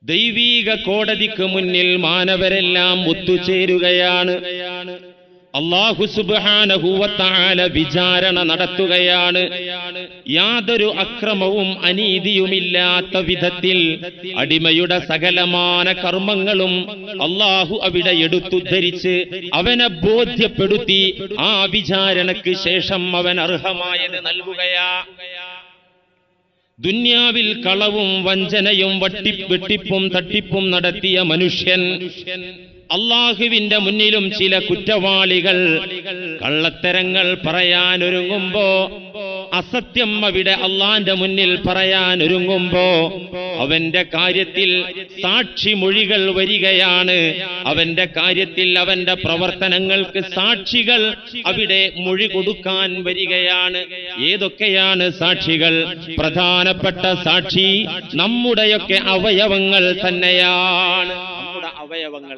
ദൈവീക കോടതിക്ക് മുന്നിൽ മാനവരെല്ലാം ഒത്തുചേരുകയാണ്. അല്ലാഹു സുബ്ഹാനഹു വ തആല വിചാരണ നടത്തുകയാണ്. യാതൊരു അക്രമവും അനീതിയുമില്ലാത്ത വിധത്തിൽ അടിമയുടെ സകലമാന കർമ്മങ്ങളും അല്ലാഹു അവിടെ എടുത്തുദ്ധരിച്ച് അവനെ ബോധ്യപ്പെടുത്തി ആ വിചാരണയ്ക്ക് ശേഷം അവൻ അർഹമായത് നൽകുകയാ. ദുന്യാവിൽ കളവും വഞ്ചനയും വെട്ടിപ്പും തട്ടിപ്പും നടത്തിയ മനുഷ്യൻ അള്ളാഹുവിന്റെ മുന്നിലും ചില കുറ്റവാളികൾ കള്ളത്തരങ്ങൾ പറയാനൊരുങ്ങുമ്പോ, അസത്യം അവിടെ അള്ളാന്റെ മുന്നിൽ പറയാനൊരുങ്ങുമ്പോ അവന്റെ കാര്യത്തിൽ സാക്ഷി മൊഴികൾ വരികയാണ്. അവന്റെ കാര്യത്തിൽ അവന്റെ പ്രവർത്തനങ്ങൾക്ക് സാക്ഷികൾ അവിടെ മൊഴി കൊടുക്കാൻ വരികയാണ്. ഏതൊക്കെയാണ് സാക്ഷികൾ? പ്രധാനപ്പെട്ട സാക്ഷി നമ്മുടെയൊക്കെ അവയവങ്ങൾ തന്നെയാണ്. നമ്മുടെ അവയവങ്ങൾ.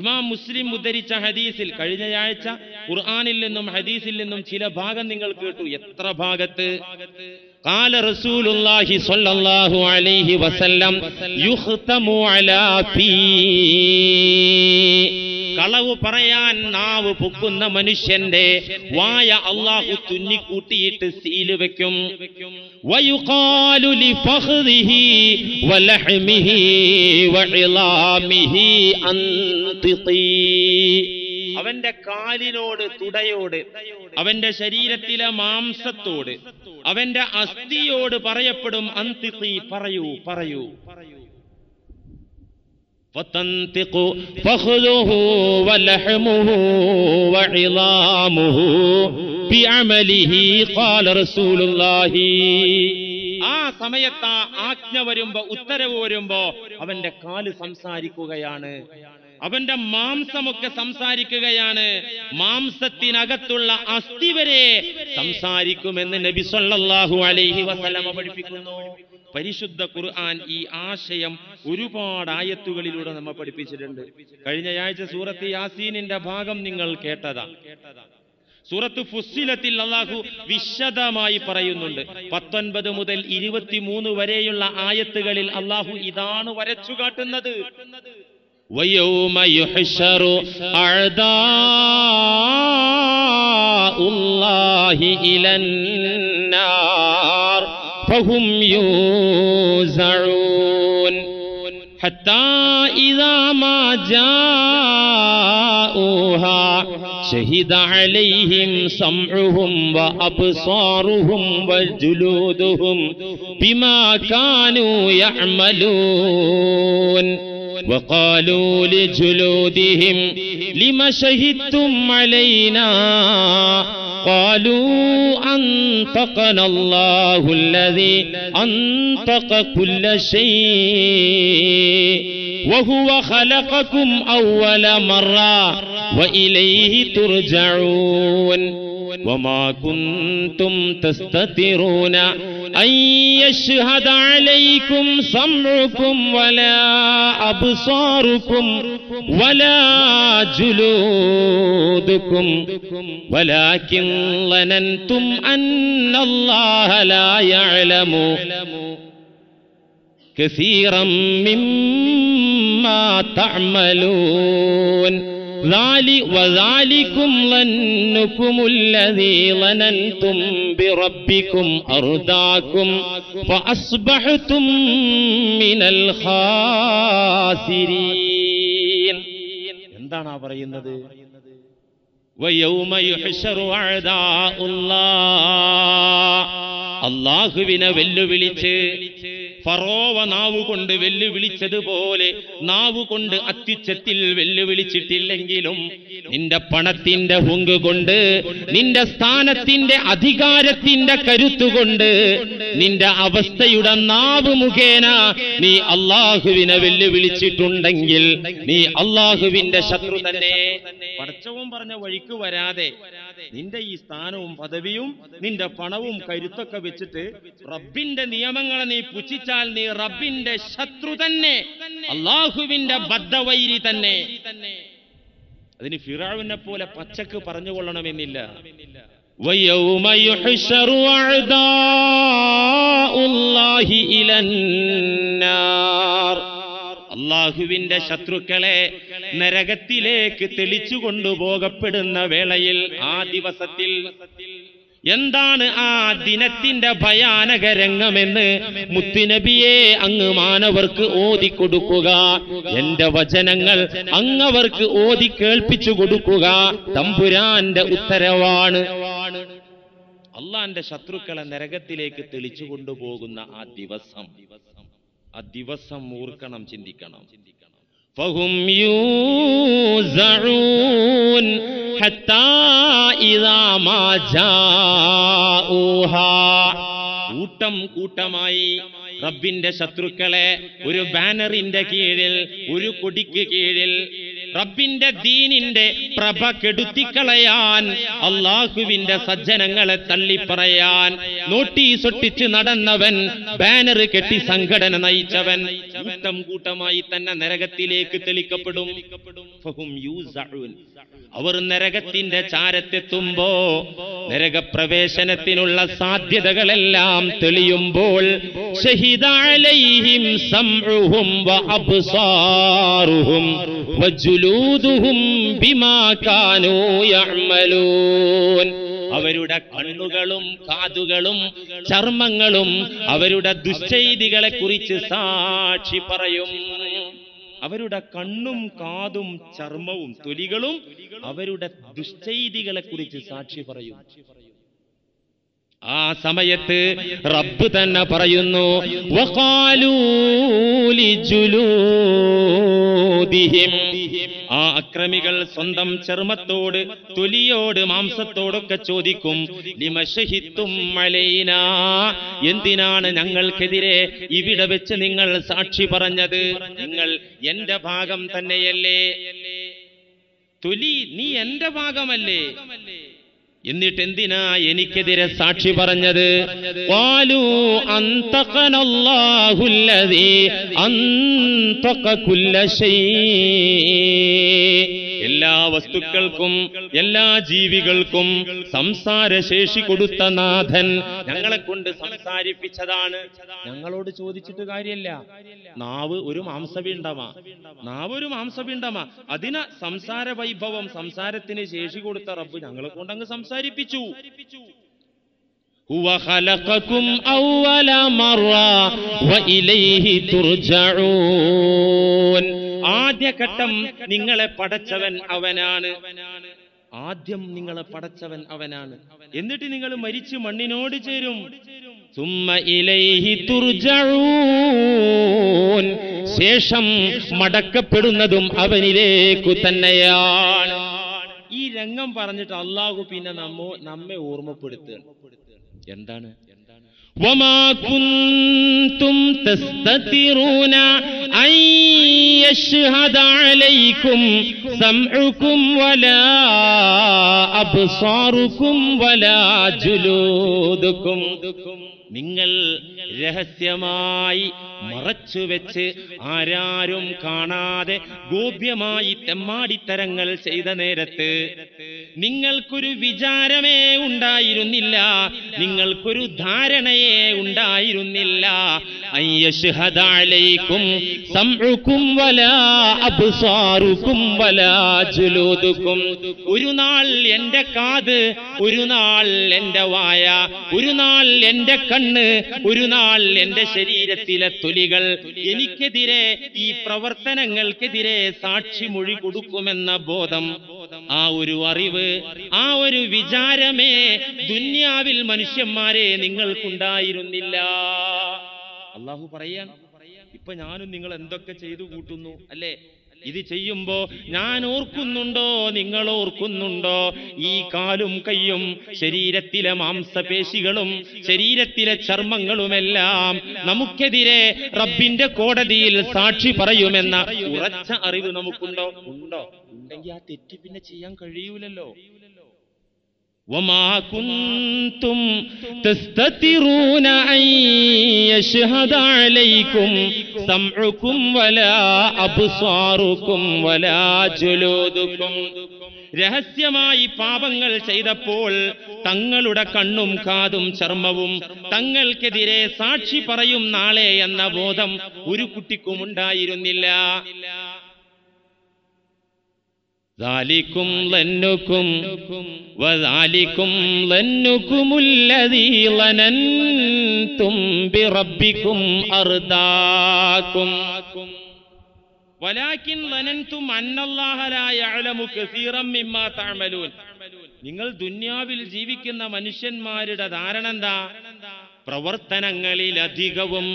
ഇമാം മുസ്ലിം ഉദ്ധരിച്ച ഹദീസിൽ, കഴിഞ്ഞയാഴ്ച ഖുർആനിൽ നിന്നും ഹദീസിൽ നിന്നും ചില ഭാഗം നിങ്ങൾ കേട്ടു. എത്ര ഭാഗത്ത്? ഖാല റസൂലുള്ളാഹി സ്വല്ലല്ലാഹു അലൈഹി വസല്ലം യുഖ്തമു അലാ ഫീ. കളവ് പറയാൻ നാവ് പൊക്കുന്ന മനുഷ്യന്റെ വായ അല്ലാഹു തുന്നിക്കൂട്ടിയിട്ട് സീല് വെക്കും. വയുഖാലു ലിഫഖ്ദിഹി വലഹ്മിഹി വഇളാമിഹി അൻതിഖി. അവന്റെ കാലിനോട്, തുടയോട്, അവന്റെ ശരീരത്തിലെ മാംസത്തോട്, അവന്റെ അസ്ഥിയോട് പറയപ്പെടും അൻതിഖി, പറയൂ പറയൂ. فَتَنْطِقُ فَخْذُهُ وَلَحْمُهُ وَعِظَامُهُ بِعَمَلِهِ قَالَ رسول الله. ആ സമയത്ത് ആജ്ഞ വരുമ്പോ, ഉത്തരവ് വരുമ്പോ അവന്റെ കാല് സംസാരിക്കുകയാണ്, അവന്റെ മാംസമൊക്കെ സംസാരിക്കുകയാണ്, മാംസത്തിനകത്തുള്ള അസ്ഥി വരെ സംസാരിക്കുമെന്ന് നബി സല്ലല്ലാഹു അലൈഹി വസല്ലം പഠിപ്പിക്കുന്നു. പരിശുദ്ധ ഖുർആൻ ഈ ആശയം ഒരുപാട് ആയത്തുകളിലൂടെ നമ്മെ പഠിപ്പിച്ചിട്ടുണ്ട്. കഴിഞ്ഞയാഴ്ച സൂറത്ത് യാസീനിന്റെ ഭാഗം നിങ്ങൾ കേട്ടതാ. സൂറത്ത് ഫുസ്സിലത്തിൽ അല്ലാഹു വിശദമായി പറയുന്നുണ്ട്. 19 മുതൽ 23 വരെയുള്ള ആയത്തുകളിൽ അല്ലാഹു ഇതാണ് വരച്ചു കാട്ടുന്നത്. വയൗമ യുഹ്ശറു അഅദാഉല്ലാഹി ഇലന്നാർ ഫഹും യൂസഊൻ ഹത്താ ഇദാ മാ ജാഊഹാ ശഹിദ അലൈഹിം സംഉഹും വഅബ്സാറുഹും വജുലൂദുഹും ബിമാ കാനൂ യഅമലൂൻ وقالوا لجلودهم لم شهدتم علينا قالوا أنطقنا الله الذي أنطق كل شيء وهو خلقكم أول مرة وإليه ترجعون وما كنتم تستترون أن يشهد عليكم سمعكم ولا أبصاركم ولا جلودكم ولكن ظننتم أن الله لا يعلم كثيرا مما تعملون وذلكم ظنكم الذي ظننتم بربكم أرداكم فأصبحتم من الخاسرين. എന്താണ് പറയുന്നത്? വയൗമ യുഹ്ശറു അഅദാഉല്ലാഹ്. അല്ലാഹുവിനെ വെല്ലുവിളിച്ച് ഫറോവ നാവുകൊണ്ട് വെല്ലുവിളിച്ചതുപോലെ നാവുകൊണ്ട് അത്യുച്ചത്തിൽ വെല്ലുവിളിച്ചിട്ടില്ലെങ്കിലും നിന്റെ പണത്തിന്റെ ഹുങ്ക് കൊണ്ട്, നിന്റെ സ്ഥാനത്തിന്റെ അധികാരത്തിന്റെ കരുത്തുകൊണ്ട്, നിന്റെ അവസ്ഥയുടെ നാവ് മുഖേന നീ അല്ലാഹുവിനെ വെല്ലുവിളിച്ചിട്ടുണ്ടെങ്കിൽ നീ അല്ലാഹുവിന്റെ ശത്രു തന്നെ. പടച്ചവൻ പറഞ്ഞ വഴിക്ക് വരാതെ നിന്റെ ഈ സ്ഥാനവും പദവിയും നിന്റെ പണവും കരുത്തൊക്കെ വെച്ചിട്ട് റബ്ബിന്റെ നിയമങ്ങളെ നീ പുച്ഛിച്ചാൽ നീ റബ്ബിന്റെ ശത്രു തന്നെ, അല്ലാഹുവിന്റെ ബദ്ധവൈരി തന്നെ. അതിന് ഫിറഔനെ പോലെ പച്ചക്ക് പറഞ്ഞുകൊള്ളണമെന്നില്ല. വയൗമ യുഹ്ശറു അഅദാഉല്ലാഹി ഇലന്നാർ. അള്ളാഹുവിന്റെ ശത്രുക്കളെ നരകത്തിലേക്ക് തെളിച്ചു കൊണ്ടുപോകപ്പെടുന്ന വേളയിൽ, ആ ദിവസത്തിൽ എന്താണ് ആ ദിനത്തിന്റെ ഭയാനക രംഗമെന്ന് മുത്തുനബിയെ അങ്ങ് മാനവർക്ക് ഓതിക്കൊടുക്കുക. എന്റെ വചനങ്ങൾ അങ്ങവർക്ക് ഓതി കേൾപ്പിച്ചു കൊടുക്കുക തമ്പുരാന്റെ ഉത്തരവാണ്. അള്ളാന്റെ ശത്രുക്കളെ നരകത്തിലേക്ക് തെളിച്ചു കൊണ്ടുപോകുന്ന ആ ദിവസം ഓർക്കണം, ചിന്തിക്കണം. فهم يوزعون حتى إذا ما جاءوها. കൂട്ടം കൂട്ടമായി റബ്ബിന്റെ ശത്രുക്കളെ ഒരു ബാനറിന്റെ കീഴിൽ, ഒരു കൊടിക്ക് കീഴിൽ റബ്ബിന്റെ ദീനിന്റെ പ്രഭ കെടുത്തിക്കളയാൻ, അള്ളാഹുവിന്റെ സജ്ജനങ്ങളെ തള്ളിപ്പറയാൻ നോട്ടീസ് ഒട്ടിച്ച് നടന്നവൻ, ബാനർ കെട്ടി സംഘടന നയിച്ചവൻ കൂട്ടം കൂട്ടമായി തന്നെ നരകത്തിലേക്ക് തെളിക്കപ്പെടും. അവർ നരകത്തിന്റെ ചാരത്തെത്തുമ്പോ നരകപ്രവേശനത്തിനുള്ള സാധ്യതകളെല്ലാം തെളിയുമ്പോൾ ശഹീദ അലൈഹിം സംഉഹും വഅബ്സാറുഹും വജുലൂദുഹും ബിമാ കാനൂ യഅമലൂൻ. അവരുടെ കണ്ണുകളും കാതുകളും ചർമ്മങ്ങളും അവരുടെ ദുശ്ചെയ്തികളെ കുറിച്ച് സാക്ഷി പറയും. അവരുടെ കണ്ണും കാതും ചർമ്മവും തൊലികളും അവരുടെ ദുശ്ചെയ്തികളെ കുറിച്ച് സാക്ഷി പറയും. ആ സമയത്ത് റബ്ബ് തന്നെ പറയുന്നു, വഖാലൂ ലിജുലൂദിഹിം. ആ അക്രമികൾ സ്വന്തം ചർമ്മത്തോട്, തൊലിയോട്, മാംസത്തോടൊക്കെ ചോദിക്കും, ലിമ ശഹിദ്തും അലൈനാ, എന്തിനാണ് ഞങ്ങൾക്കെതിരെ ഇവിടെ വെച്ച് നിങ്ങൾ സാക്ഷി പറഞ്ഞത്? നിങ്ങൾ എന്റെ ഭാഗം തന്നെയല്ലേ? തൊലി നീ എന്റെ ഭാഗമല്ലേ? എന്നിട്ട് എന്തിനാ എനിക്കെതിരെ സാക്ഷി പറഞ്ഞത്? ഖാലൂ അൻതഖനല്ലാഹുല്ലദീ അൻതഖ കുല്ല ശൈ. എല്ലാ വസ്തുക്കൾക്കും എല്ലാ ജീവികൾക്കും സംസാരശേഷി കൊടുത്ത നാഥൻ ഞങ്ങളെ കൊണ്ട് സംസാരിപ്പിച്ചതാണ്. ഞങ്ങളോട് ചോദിച്ചിട്ട് കാര്യമില്ല. നാവ് ഒരു മാംസപിണ്ഡമാ, അതിന് സംസാര വൈഭവം, സംസാരത്തിന് ശേഷി കൊടുത്ത റബ്ബ് ഞങ്ങളെ കൊണ്ട് അങ്ങ് സംസാരിപ്പിച്ചു. ഹുവ ഖലഖകും അവ്വല മറ വഇലൈഹി തുർജഊൻ. ആദ്യഘട്ടം നിങ്ങളെ പടച്ചവൻ അവനാണ്. ആദ്യം നിങ്ങളെ പടച്ചവൻ അവനാണ്. എന്നിട്ട് നിങ്ങൾ മരിച്ച് മണ്ണിനോട് ചേരും. സുമ്മ ഇലൈഹി തുർജഊൻ. ശേഷം മടക്കപ്പെടുന്നതും അവനിലേക്കു തന്നെയാണ്. ഈ രംഗം പറഞ്ഞിട്ട് അള്ളാഹു പിന്നെ നമ്മെ ഓർമ്മപ്പെടുത്തുകയാണ്. എന്താണ്? وما كنتم تستترون أن يشهد عليكم سمعكم ولا أبصاركم ولا جلودكم. നിങ്ങൾ രഹസ്യമായി മറച്ചുവെച്ച് ആരാരും കാണാതെ ഗോപ്യമായി തെമ്മാടിത്തരങ്ങൾ ചെയ്ത നേരത്ത് നിങ്ങൾക്കൊരു വിചാരമേ ഉണ്ടായിരുന്നില്ല, നിങ്ങൾക്കൊരു ധാരണയെ ഉണ്ടായിരുന്നില്ല. അയ്യശ്ഹദ അലൈക്കും സംഉക്കും വലാ അബ്സാറുക്കും വലാ ജുലൂദുക്കും. ഒരു നാൾ എന്റെ കാത്, ഒരു നാൾ എന്റെ വായ, ഒരു നാൾ എന്റെ കണ്ണ്, ഒരു നാൾ എന്റെ ശരീരത്തിലെ തൊലികൾ എനിക്കെതിരെ, ഈ പ്രവർത്തനങ്ങൾക്കെതിരെ സാക്ഷിമൊഴി കൊടുക്കുമെന്ന ബോധം, ആ ഒരു അറിവ്, ആ ഒരു വിചാരമേ ദുന്യാവിൽ മനുഷ്യന്മാരെ നിങ്ങൾക്കുണ്ടായിരുന്നില്ല. അള്ളാഹു പറയാൻ, ഇപ്പൊ ഞാനും നിങ്ങൾ എന്തൊക്കെ ചെയ്തു കൂട്ടുന്നു അല്ലേ? ഇത് ചെയ്യുമ്പോ ഞാൻ ഓർക്കുന്നുണ്ടോ, നിങ്ങൾ ഓർക്കുന്നുണ്ടോ? ഈ കാലും കയ്യും ശരീരത്തിലെ മാംസപേശികളും ശരീരത്തിലെ ചർമ്മങ്ങളുമെല്ലാം നമുക്കെതിരെ റബ്ബിന്റെ കോടതിയിൽ സാക്ഷി പറയുമെന്ന ഉറച്ച അറിവ് നമുക്കുണ്ടോ? ഉണ്ടോ? ഉണ്ടെങ്കിൽ ആ തെറ്റ് പിന്നെ ചെയ്യാൻ കഴിയൂലല്ലോ. وما كنتم تستترون أن يشهد عليكم سمعكم ولا أبصاركم ولا جلودكم. രഹസ്യമായി പാപങ്ങൾ ചെയ്തപ്പോൾ തങ്ങളുടെ കണ്ണും കാതും ചർമ്മവും തങ്ങൾക്കെതിരെ സാക്ഷി പറയും നാളെ എന്ന ബോധം ഒരു കുട്ടിക്കും ഉണ്ടായിരുന്നില്ല. ذَلِكُمْ ظَنُّكُمْ وَذَلِكُمْ ظَنُّكُمُ الَّذِي ظَنَنْتُمْ بِرَبِّكُمْ أَرْدَاكُمْ وَلَكِنْ ظَنَنْتُمْ أَنَّ اللَّهَ لَا يَعْلَمُ كَثِيرًا مِمَّا تَعْمَلُونَ. നിങ്ങൾ ദുനിയാവിൽ ജീവിക്കുന്ന മനുഷ്യന്മാരുടെ ധാരണ എന്താ? പ്രവർത്തനങ്ങളിലധികവും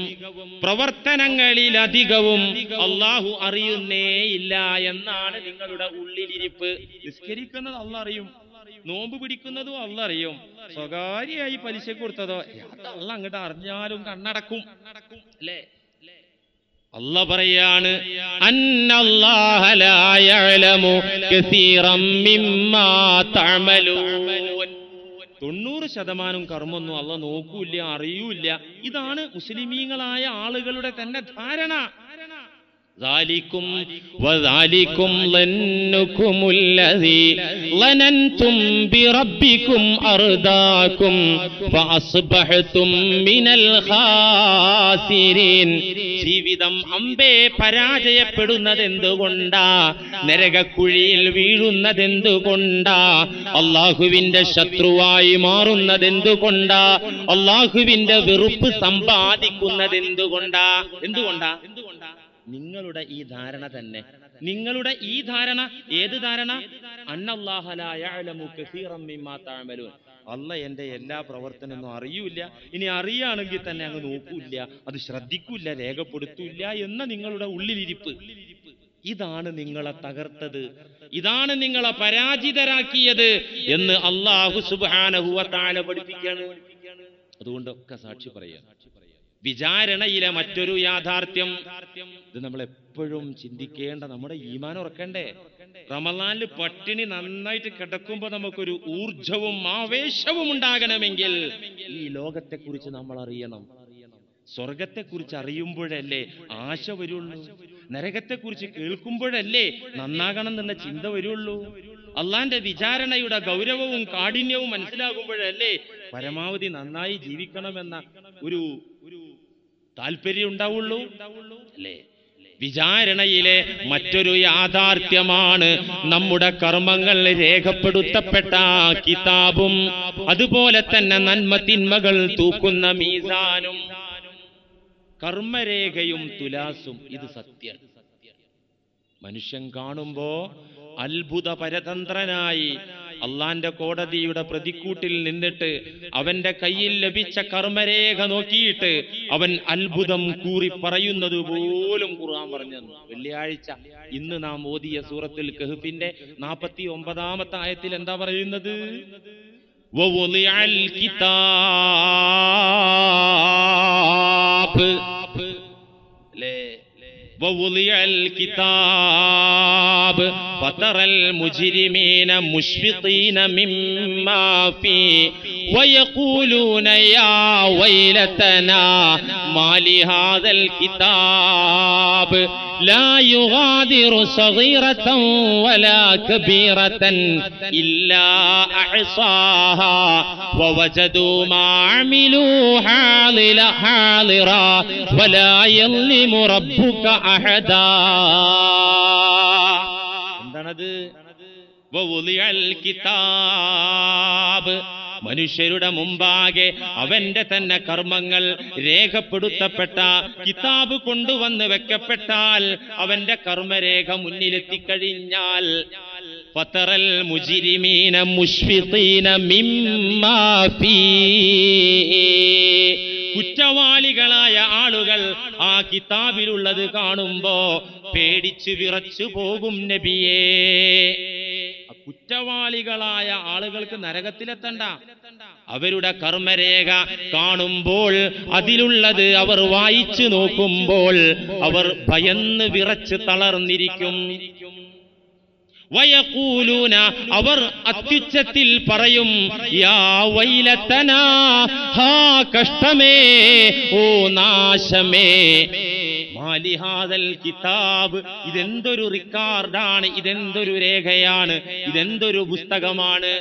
അള്ളാഹു അറിയുന്നേയില്ല എന്നാണ് നിങ്ങളുടെ ഉള്ളിലിരിപ്പ്. നിസ്കരിക്കുന്നത് അള്ളാഹ് അറിയും, നോമ്പ് പിടിക്കുന്നതും അള്ളാഹ് അറിയും, സ്വകാര്യമായി പലിശ കൊടുത്തതോ അള്ളാഹ് അങ്ങോട്ട് അറിഞ്ഞാലും കണ്ണടക്കും അല്ലേ? അള്ളാഹ് പറയാണ്, അന്നല്ലാഹ ലാ യഅലമു കസീറൻ മിമ്മാ തഅമലൂൻ. 90% കർമ്മൊന്നും അള്ളാഹ് നോക്കൂല്ല, അറിയൂല്ല. ഇതാണ് മുസ്ലിമീങ്ങളായ ആളുകളുടെ തന്നെ ധാരണ. ذَلِكُمْ وَذَلِكُمْ ظَنُّكُمُ الَّذِي ظَنَنْتُمْ بِرَبِّكُمْ أَرْدَاكُمْ فَأَصْبَحْتُمْ مِنَ الْخَاسِرِينَ. ജീവിതം അമ്പേ പരാജയപ്പെടുന്നതെന്തുകൊണ്ടാ? നരകക്കുഴിയിൽ വീഴുന്നതെന്തുകൊണ്ടാ? അള്ളാഹുവിന്റെ ശത്രുവായി മാറുന്നതെന്തുകൊണ്ടാ? അള്ളാഹുവിന്റെ വെറുപ്പ് സമ്പാദിക്കുന്നതെന്തുകൊണ്ടാ? എന്തുകൊണ്ടാ? നിങ്ങളുടെ ഈ ധാരണ തന്നെ. നിങ്ങളുടെ ഈ ധാരണ ഏത് ധാരണ? അന്നല്ലാഹ ലാ യഅലമു കസീറൻ മിമ്മാ തഅമലൂൻ. അല്ലാഹ് എന്റെ എല്ലാ പ്രവർത്തനമൊന്നും അറിയൂല, ഇനി അറിയാണെങ്കിൽ തന്നെ അങ്ങ് നോക്കൂല്ല, അത് ശ്രദ്ധിക്കൂല്ല, രേഖപ്പെടുത്തൂല്ല എന്ന നിങ്ങളുടെ ഉള്ളിലിരിപ്പ്. ഇതാണ് നിങ്ങളെ തകർത്തത്, ഇതാണ് നിങ്ങളെ പരാജിതരാക്കിയത് എന്ന് അല്ലാഹു സുബ്ഹാനഹു വ തആല പഠിപ്പിക്കുകയാണ്. അതുകൊണ്ടൊക്കെ സാക്ഷി പറയാം. വിചാരണയിലെ മറ്റൊരു യാഥാർത്ഥ്യം, ഇത് നമ്മൾ എപ്പോഴും ചിന്തിക്കേണ്ട, നമ്മുടെ ഈമാൻ ഉറക്കണ്ടേ? റമളാനിൽ പട്ടിണി നന്നായിട്ട് കിടക്കുമ്പോൾ നമുക്കൊരു ഊർജവും ആവേശവും ഉണ്ടാകണമെങ്കിൽ ഈ ലോകത്തെക്കുറിച്ച് നമ്മൾ അറിയണം. സ്വർഗത്തെക്കുറിച്ച് അറിയുമ്പോഴല്ലേ ആശ വരുള്ളൂ. നരകത്തെക്കുറിച്ച് കേൾക്കുമ്പോഴല്ലേ നന്നാകണം എന്ന ചിന്ത വരുള്ളൂ. അള്ളാന്റെ വിചാരണയുടെ ഗൗരവവും കാഠിന്യവും മനസ്സിലാകുമ്പോഴല്ലേ പരമാവധി നന്നായി ജീവിക്കണമെന്ന ഒരു താല്പര്യം ഉണ്ടാവുള്ളൂ അല്ലേ? വിചാരണയിലെ മറ്റൊരു യാഥാർത്ഥ്യമാണ് നമ്മുടെ കർമ്മങ്ങൾ രേഖപ്പെടുത്തപ്പെട്ട കിതാബും അതുപോലെ തന്നെ നന്മ തിന്മകൾ തൂക്കുന്ന മീസാനും. കർമ്മരേഖയും തുലാസും, ഇത് സത്യം. മനുഷ്യൻ കാണുമ്പോ അത്ഭുത പരതന്ത്രനായി അള്ളാന്റെ കോടതിയുടെ പ്രതിക്കൂട്ടിൽ നിന്നിട്ട് അവന്റെ കയ്യിൽ ലഭിച്ച കർമ്മരേഖ നോക്കിയിട്ട് അവൻ അത്ഭുതം കൂറി പറയുന്നത് പോലും ഖുർആൻ പറഞ്ഞു. വെള്ളിയാഴ്ച ഇന്ന് നാം ഓതിയ സൂറത്തുൽ കഹ്ഫിന്റെ 49-ാമത്തെ ആയത്തിൽ എന്താ പറയുന്നത്? വവുളിഅൽ കിതാബ് ലേ ووضع الكتاب فترى المجرمين مشفقين مما فيه ويقولون يا ويلتنا ما لهذا الكتاب لا يغادر صغيرة ولا كبيرة إلا أحصاها ووجدوا ما عملوا حاضرا ولا يظلم ربك أحدا. എന്താണത്? വവുളിഅൽ കിതാബ്, മനുഷ്യരുടെ മുമ്പാകെ അവന്റെ തന്നെ കർമ്മങ്ങൾ രേഖപ്പെടുത്തപ്പെട്ട കിതാബ് കൊണ്ടുവന്ന് വെക്കപ്പെട്ടാൽ, അവന്റെ കർമ്മരേഖ മുന്നിലെത്തിക്കഴിഞ്ഞാൽ ഫതറൽ മുജ്രിമീന മുശ്ഫിഖീന മിമ്മാ ഫീഹി, കുറ്റവാളികളായ ആളുകൾ ആ കിതാബിലുള്ളത് കാണുമ്പോ പേടിച്ചു വിറച്ചു പോകും നബിയേ. കുറ്റവാളികളായ ആളുകൾക്ക് നരകത്തിലെത്തണ്ട, അവരുടെ കർമ്മരേഖ കാണുമ്പോൾ അതിലുള്ളത് അവർ വായിച്ചു നോക്കുമ്പോൾ അവർ ഭയന്ന് വിറച്ച് തളർന്നിരിക്കും. വയഖൂലൂന, അവർ അത്യുച്ചത്തിൽ പറയും, യാ വൈലതനാ, ഹാ കഷ്ടമേ, ഓ നാശമേ, മാലിഹാദൽ കിതാബ്, ഇതെന്തൊരു റിക്കാർഡാണ്, ഇതെന്തൊരു രേഖയാണ്, ഇതെന്തൊരു പുസ്തകമാണ്.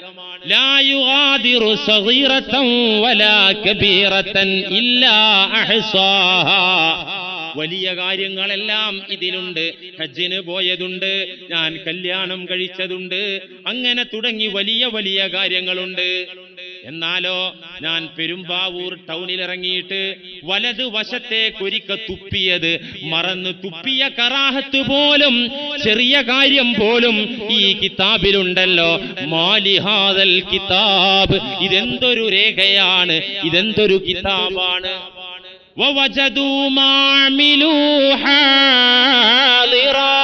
ലാ യുഗാദിറു സഗീറതൻ വലാ കബീറതൻ ഇല്ലാ അഹ്സാഹാ. വലിയ കാര്യങ്ങളെല്ലാം ഇതിലുണ്ട്. ഹജ്ജിന് പോയതുണ്ട്, ഞാൻ കല്യാണം കഴിച്ചതുണ്ട്, അങ്ങനെ തുടങ്ങി വലിയ വലിയ കാര്യങ്ങളുണ്ട്. എന്നാലോ ഞാൻ പെരുമ്പാവൂർ ടൗണിലിറങ്ങിയിട്ട് വലത് വശത്തേക്കൊരിക്ക തുപ്പിയത് മറന്ന് തുപ്പിയ കറാഹത്ത് പോലും, ചെറിയ കാര്യം പോലും ഈ കിതാബിലുണ്ടല്ലോ. മാലിഹാദൽ കിതാബ്, ഇതെന്തൊരു രേഖയാണ്, ഇതെന്തൊരു കിതാബാണ്. وَوَجَدُوا مَا عَمِلُوا حَاضِرًا.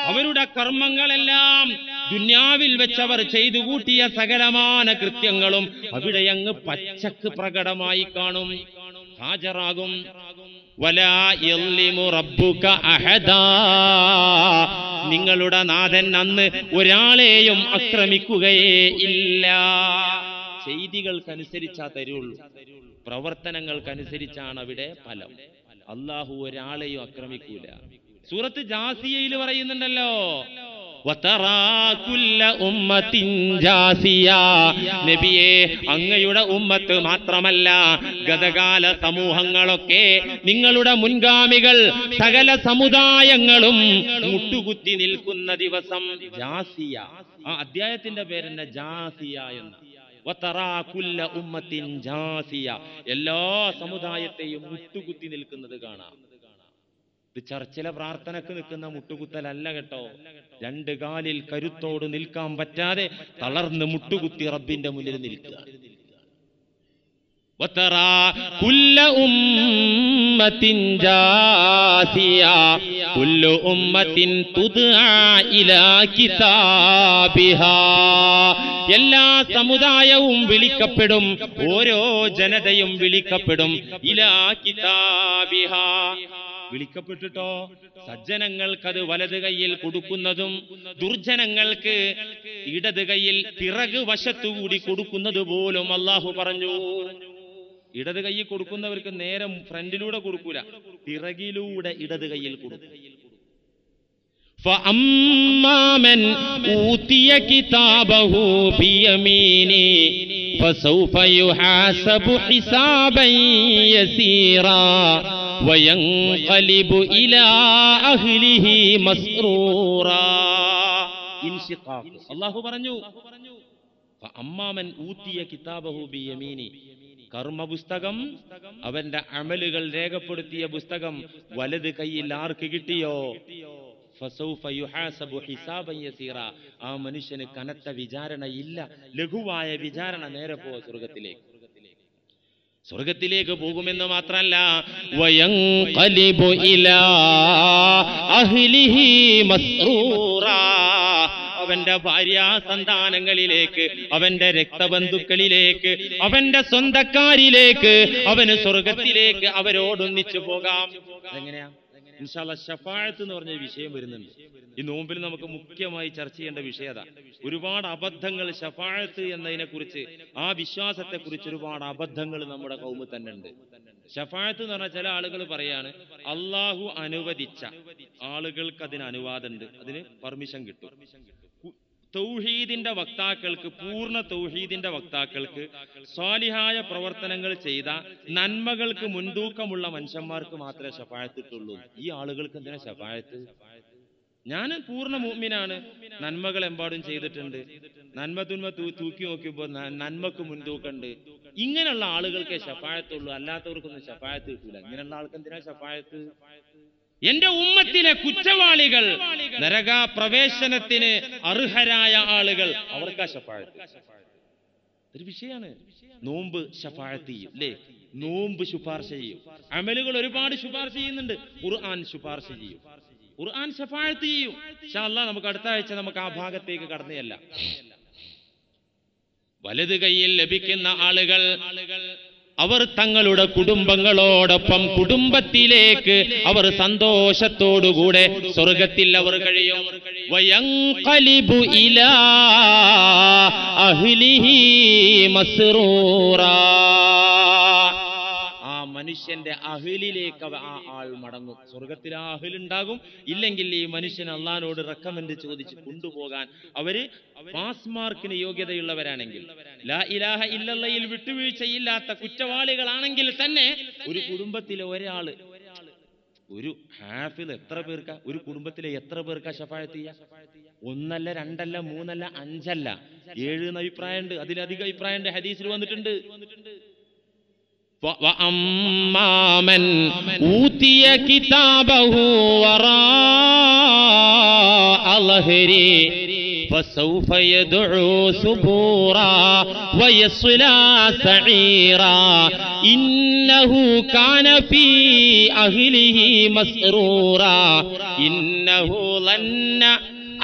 അവരുടെ കർമ്മങ്ങളെല്ലാം ദുനിയാവിൽ വെച്ചവർ ചെയ്തു കൂട്ടിയ സകലമാന കൃത്യങ്ങളും അവിടെ അങ്ങ് പച്ചക്ക് പ്രകടമായി കാണും, ഹാജരാകും. വലാ യളിമു റബ്ബുക അഹദാ. നിങ്ങളുടെ നാഥൻ അന്ന് ഒരാളെയും ആക്രമിക്കുകയേ ഇല്ല. ചെയ്തികൾക്കനുസരിച്ചാ തരുള്ളൂ, പ്രവർത്തനങ്ങൾക്കനുസരിച്ചാണ് അവിടെ ഫലം. അല്ലാഹു ഒരാളെയും ആക്രമിക്കൂല. സൂറത്ത് ജാസിയയിൽ പറയുന്നുണ്ടല്ലോ, നബിയെ, അങ്ങയുടെ ഉമ്മത്ത് മാത്രമല്ല ഗതകാല സമൂഹങ്ങളൊക്കെ, നിങ്ങളുടെ മുൻഗാമികൾ സകല സമുദായങ്ങളും മുട്ടുകുത്തി നിൽക്കുന്ന ദിവസം. ജാസിയ, ആ അധ്യായത്തിന്റെ പേരെന്നെ ജാസിയ എന്ന്. എല്ലാ സമുദായത്തെയും മുട്ടുകുത്തി നിൽക്കുന്നത് കാണാം. ഇത് ചർച്ചിലെ പ്രാർത്ഥനക്ക് നിൽക്കുന്ന മുട്ടുകുത്തലല്ല കേട്ടോ. രണ്ട് കാലിൽ കരുത്തോട് നിൽക്കാൻ പറ്റാതെ തളർന്ന് മുട്ടുകുത്തി റബ്ബിന്റെ മുന്നിൽ നിൽക്കുക. എല്ലാ സമുദായവും വിളിക്കപ്പെടും, ഓരോ ജനതയും വിളിക്കപ്പെടും. ഇലാ കിതാബിഹാ, വിളിക്കപ്പെട്ടിട്ടോ സജ്ജനങ്ങൾക്കത് വലത് കൈയിൽ കൊടുക്കുന്നതും ദുർജനങ്ങൾക്ക് ഇടത് കൈയിൽ പിറകു വശത്തുകൂടി കൊടുക്കുന്നത് പോലും അല്ലാഹു പറഞ്ഞു. ഇടത് കൈയിൽ കൊടുക്കുന്നവർക്ക് നേരെ ഫ്രണ്ടിലൂടെ കൊടുക്കൂല, പിറകിലൂടെ ഇടത് കൈയിൽ കൊടുക്കും. فَأَمَّا مَنْ أُوتِيَ كِتَابَهُ بِيَمِينِهِ فَسَوْفَ يُحَاسَبُ حِسَابًا يَسِيرًا وَيَنْقَلِبُ إِلَى أَهْلِهِ مَسْرُورًا. ഇൻശിഖാഖ് അല്ലാഹു പറഞ്ഞു, فَأَمَّا مَنْ أُوتِيَ كِتَابَهُ بِيَمِينِهِ, കർമ്മപുസ്തകം, അവന്റെ അമലുകൾ രേഖപ്പെടുത്തിയ പുസ്തകം വലത് കൈയിൽ ആർക്ക് കിട്ടിയോ, ഫസൗഫ യുഹാസബു ഹിസാബൻ യസീറ, ആ മനുഷ്യന് കനത്ത വിചാരണ ഇല്ല, ലഘുവായ വിചാരണ. നേരെ പോ സ്വർഗത്തിലേക്ക് പോകുമെന്ന് മാത്രമല്ല, വയൻഖലിബു ഇലാ അഹ്ലിഹി മസ്റൂറാ, അവന്റെ ഭാര്യ സന്താനങ്ങളിലേക്ക്, അവന്റെ രക്തബന്ധുക്കളിലേക്ക്, അവന്റെ സ്വന്തക്കാരിലേക്ക്, അവന് സ്വർഗത്തിലേക്ക് അവരോടൊന്നിച്ചു പോകാം. അതെങ്ങനെയാ? ഇൻഷാ അല്ലാഹ് ശഫാഅത്ത് എന്ന് പറഞ്ഞ വിഷയം വരുന്നുണ്ട്. ഈ നോമ്പിൽ നമുക്ക് മുഖ്യമായി ചർച്ച ചെയ്യേണ്ട വിഷയത. ഒരുപാട് അബദ്ധങ്ങൾ ശഫാഅത്ത് എന്നതിനെ കുറിച്ച്, ആ വിശ്വാസത്തെ കുറിച്ച് ഒരുപാട് അബദ്ധങ്ങൾ നമ്മുടെ കൗമിൽ തന്നെ ഉണ്ട്. ശഫാഅത്ത് എന്ന് പറഞ്ഞാൽ ചില ആളുകൾ പറയാണ്, അള്ളാഹു അനുവദിച്ച ആളുകൾക്ക് അതിന് അനുവാദമുണ്ട്, അതിന് പെർമിഷൻ കിട്ടും. തൗഹീദിന്റെ വക്താക്കൾക്ക്, പൂർണ്ണ തൗഹീദിന്റെ വക്താക്കൾക്ക്, സ്വാലിഹായ പ്രവർത്തനങ്ങൾ ചെയ്ത നന്മകൾക്ക് മുൻതൂക്കമുള്ള മനുഷ്യന്മാർക്ക് മാത്രമേ ശഫാഅത്ത് കിട്ടുള്ളൂ. ഈ ആളുകൾക്ക് എന്തിനാ ശഫാഅത്ത്? ഞാൻ പൂർണ്ണ മുഅ്മിനാണ്, നന്മകൾ എമ്പാടും ചെയ്തിട്ടുണ്ട്, നന്മ തുന്മ തൂക്കി നോക്കിയപ്പോ നന്മക്ക് മുൻതൂക്കമുണ്ട്. ഇങ്ങനെയുള്ള ആളുകൾക്കേ ശഫാഅത്തുള്ളൂ, അല്ലാത്തവർക്കൊന്നും ശഫാഅത്ത് കിട്ടൂല. ഇങ്ങനെയുള്ള ആൾക്ക് എന്തിനാ ശഫാഅത്ത്? എന്റെ ഉമ്മത്തിലെ കുറ്റവാളികൾ, നരക പ്രവേശനത്തിന് അർഹരായ ആളുകൾ, അവർക്കാ ശഫാഅത്ത്. ഒരു വിഷയമാണ്. നോമ്പ് ശഫാഅത്ത് ചെയ്യും അല്ലേ? നോമ്പ് ശുപാർശ ചെയ്യും. അമലുകൾ ഒരുപാട് ശുപാർശ ചെയ്യുന്നുണ്ട്. ഖുർആൻ ശുപാർശ ചെയ്യും, ഖുർആൻ ശഫാഅത്ത് ചെയ്യും. ഇൻഷാ അല്ലാഹ് നമുക്ക് അടുത്ത ആഴ്ച നമുക്ക് ആ ഭാഗത്തേക്ക് കടന്നല്ല. വലത് കൈയിൽ ലഭിക്കുന്ന ആളുകൾ, അവർ തങ്ങളുടെ കുടുംബങ്ങളോടൊപ്പം കുടുംബത്തിലേക്ക് അവർ സന്തോഷത്തോടുകൂടെ സ്വർഗത്തിൽ അവർ കഴിയും. വയൻഖലിബു ഇലാ അഹ്ലിഹി മസ്റൂറാ, ആ മനുഷ്യന്റെ അഹ്ലിലേക്ക് ആ ആൾ മടങ്ങും. സ്വർഗത്തിൽ ആ അഹ്ലുണ്ടാകും. ഇല്ലെങ്കിൽ ഈ മനുഷ്യൻ അള്ളാഹിനോട് റെക്കമെൻഡ് ചോദിച്ച് കൊണ്ടുപോകാൻ അവര് പാസ് മാർക്കിന് യോഗ്യതയുള്ളവരാണെങ്കിൽ, ലാ ഇലാഹ ഇല്ലല്ലയിൽ വിട്ടുവീഴ്ചയില്ലാത്ത കുറ്റവാളികളാണെങ്കിൽ തന്നെ ഒരു കുടുംബത്തിലെ ഒരാള്, ഒരു ഹാഫിൽ എത്ര പേർക്കാ, ഒരു കുടുംബത്തിലെ എത്ര പേർക്കാ ശഫാഅത്ത് ചെയ്യാ? ഒന്നല്ല, രണ്ടല്ല, മൂന്നല്ല, അഞ്ചല്ല, 7 എന്ന് അഭിപ്രായമുണ്ട്. അതിലധികം അഭിപ്രായമുണ്ട്, ഹദീസിൽ വന്നിട്ടുണ്ട്. وَأَمَّا مَنْ أُوتِيَ كِتَابَهُ وَرَاءَ ظَهْرِهِ فَسَوْفَ يَدْعُو ثُبُورًا وَيَصْلَى سَعِيرًا إِنَّهُ كَانَ فِي أَهْلِهِ مَسْرُورًا إِنَّهُ ظَنَّ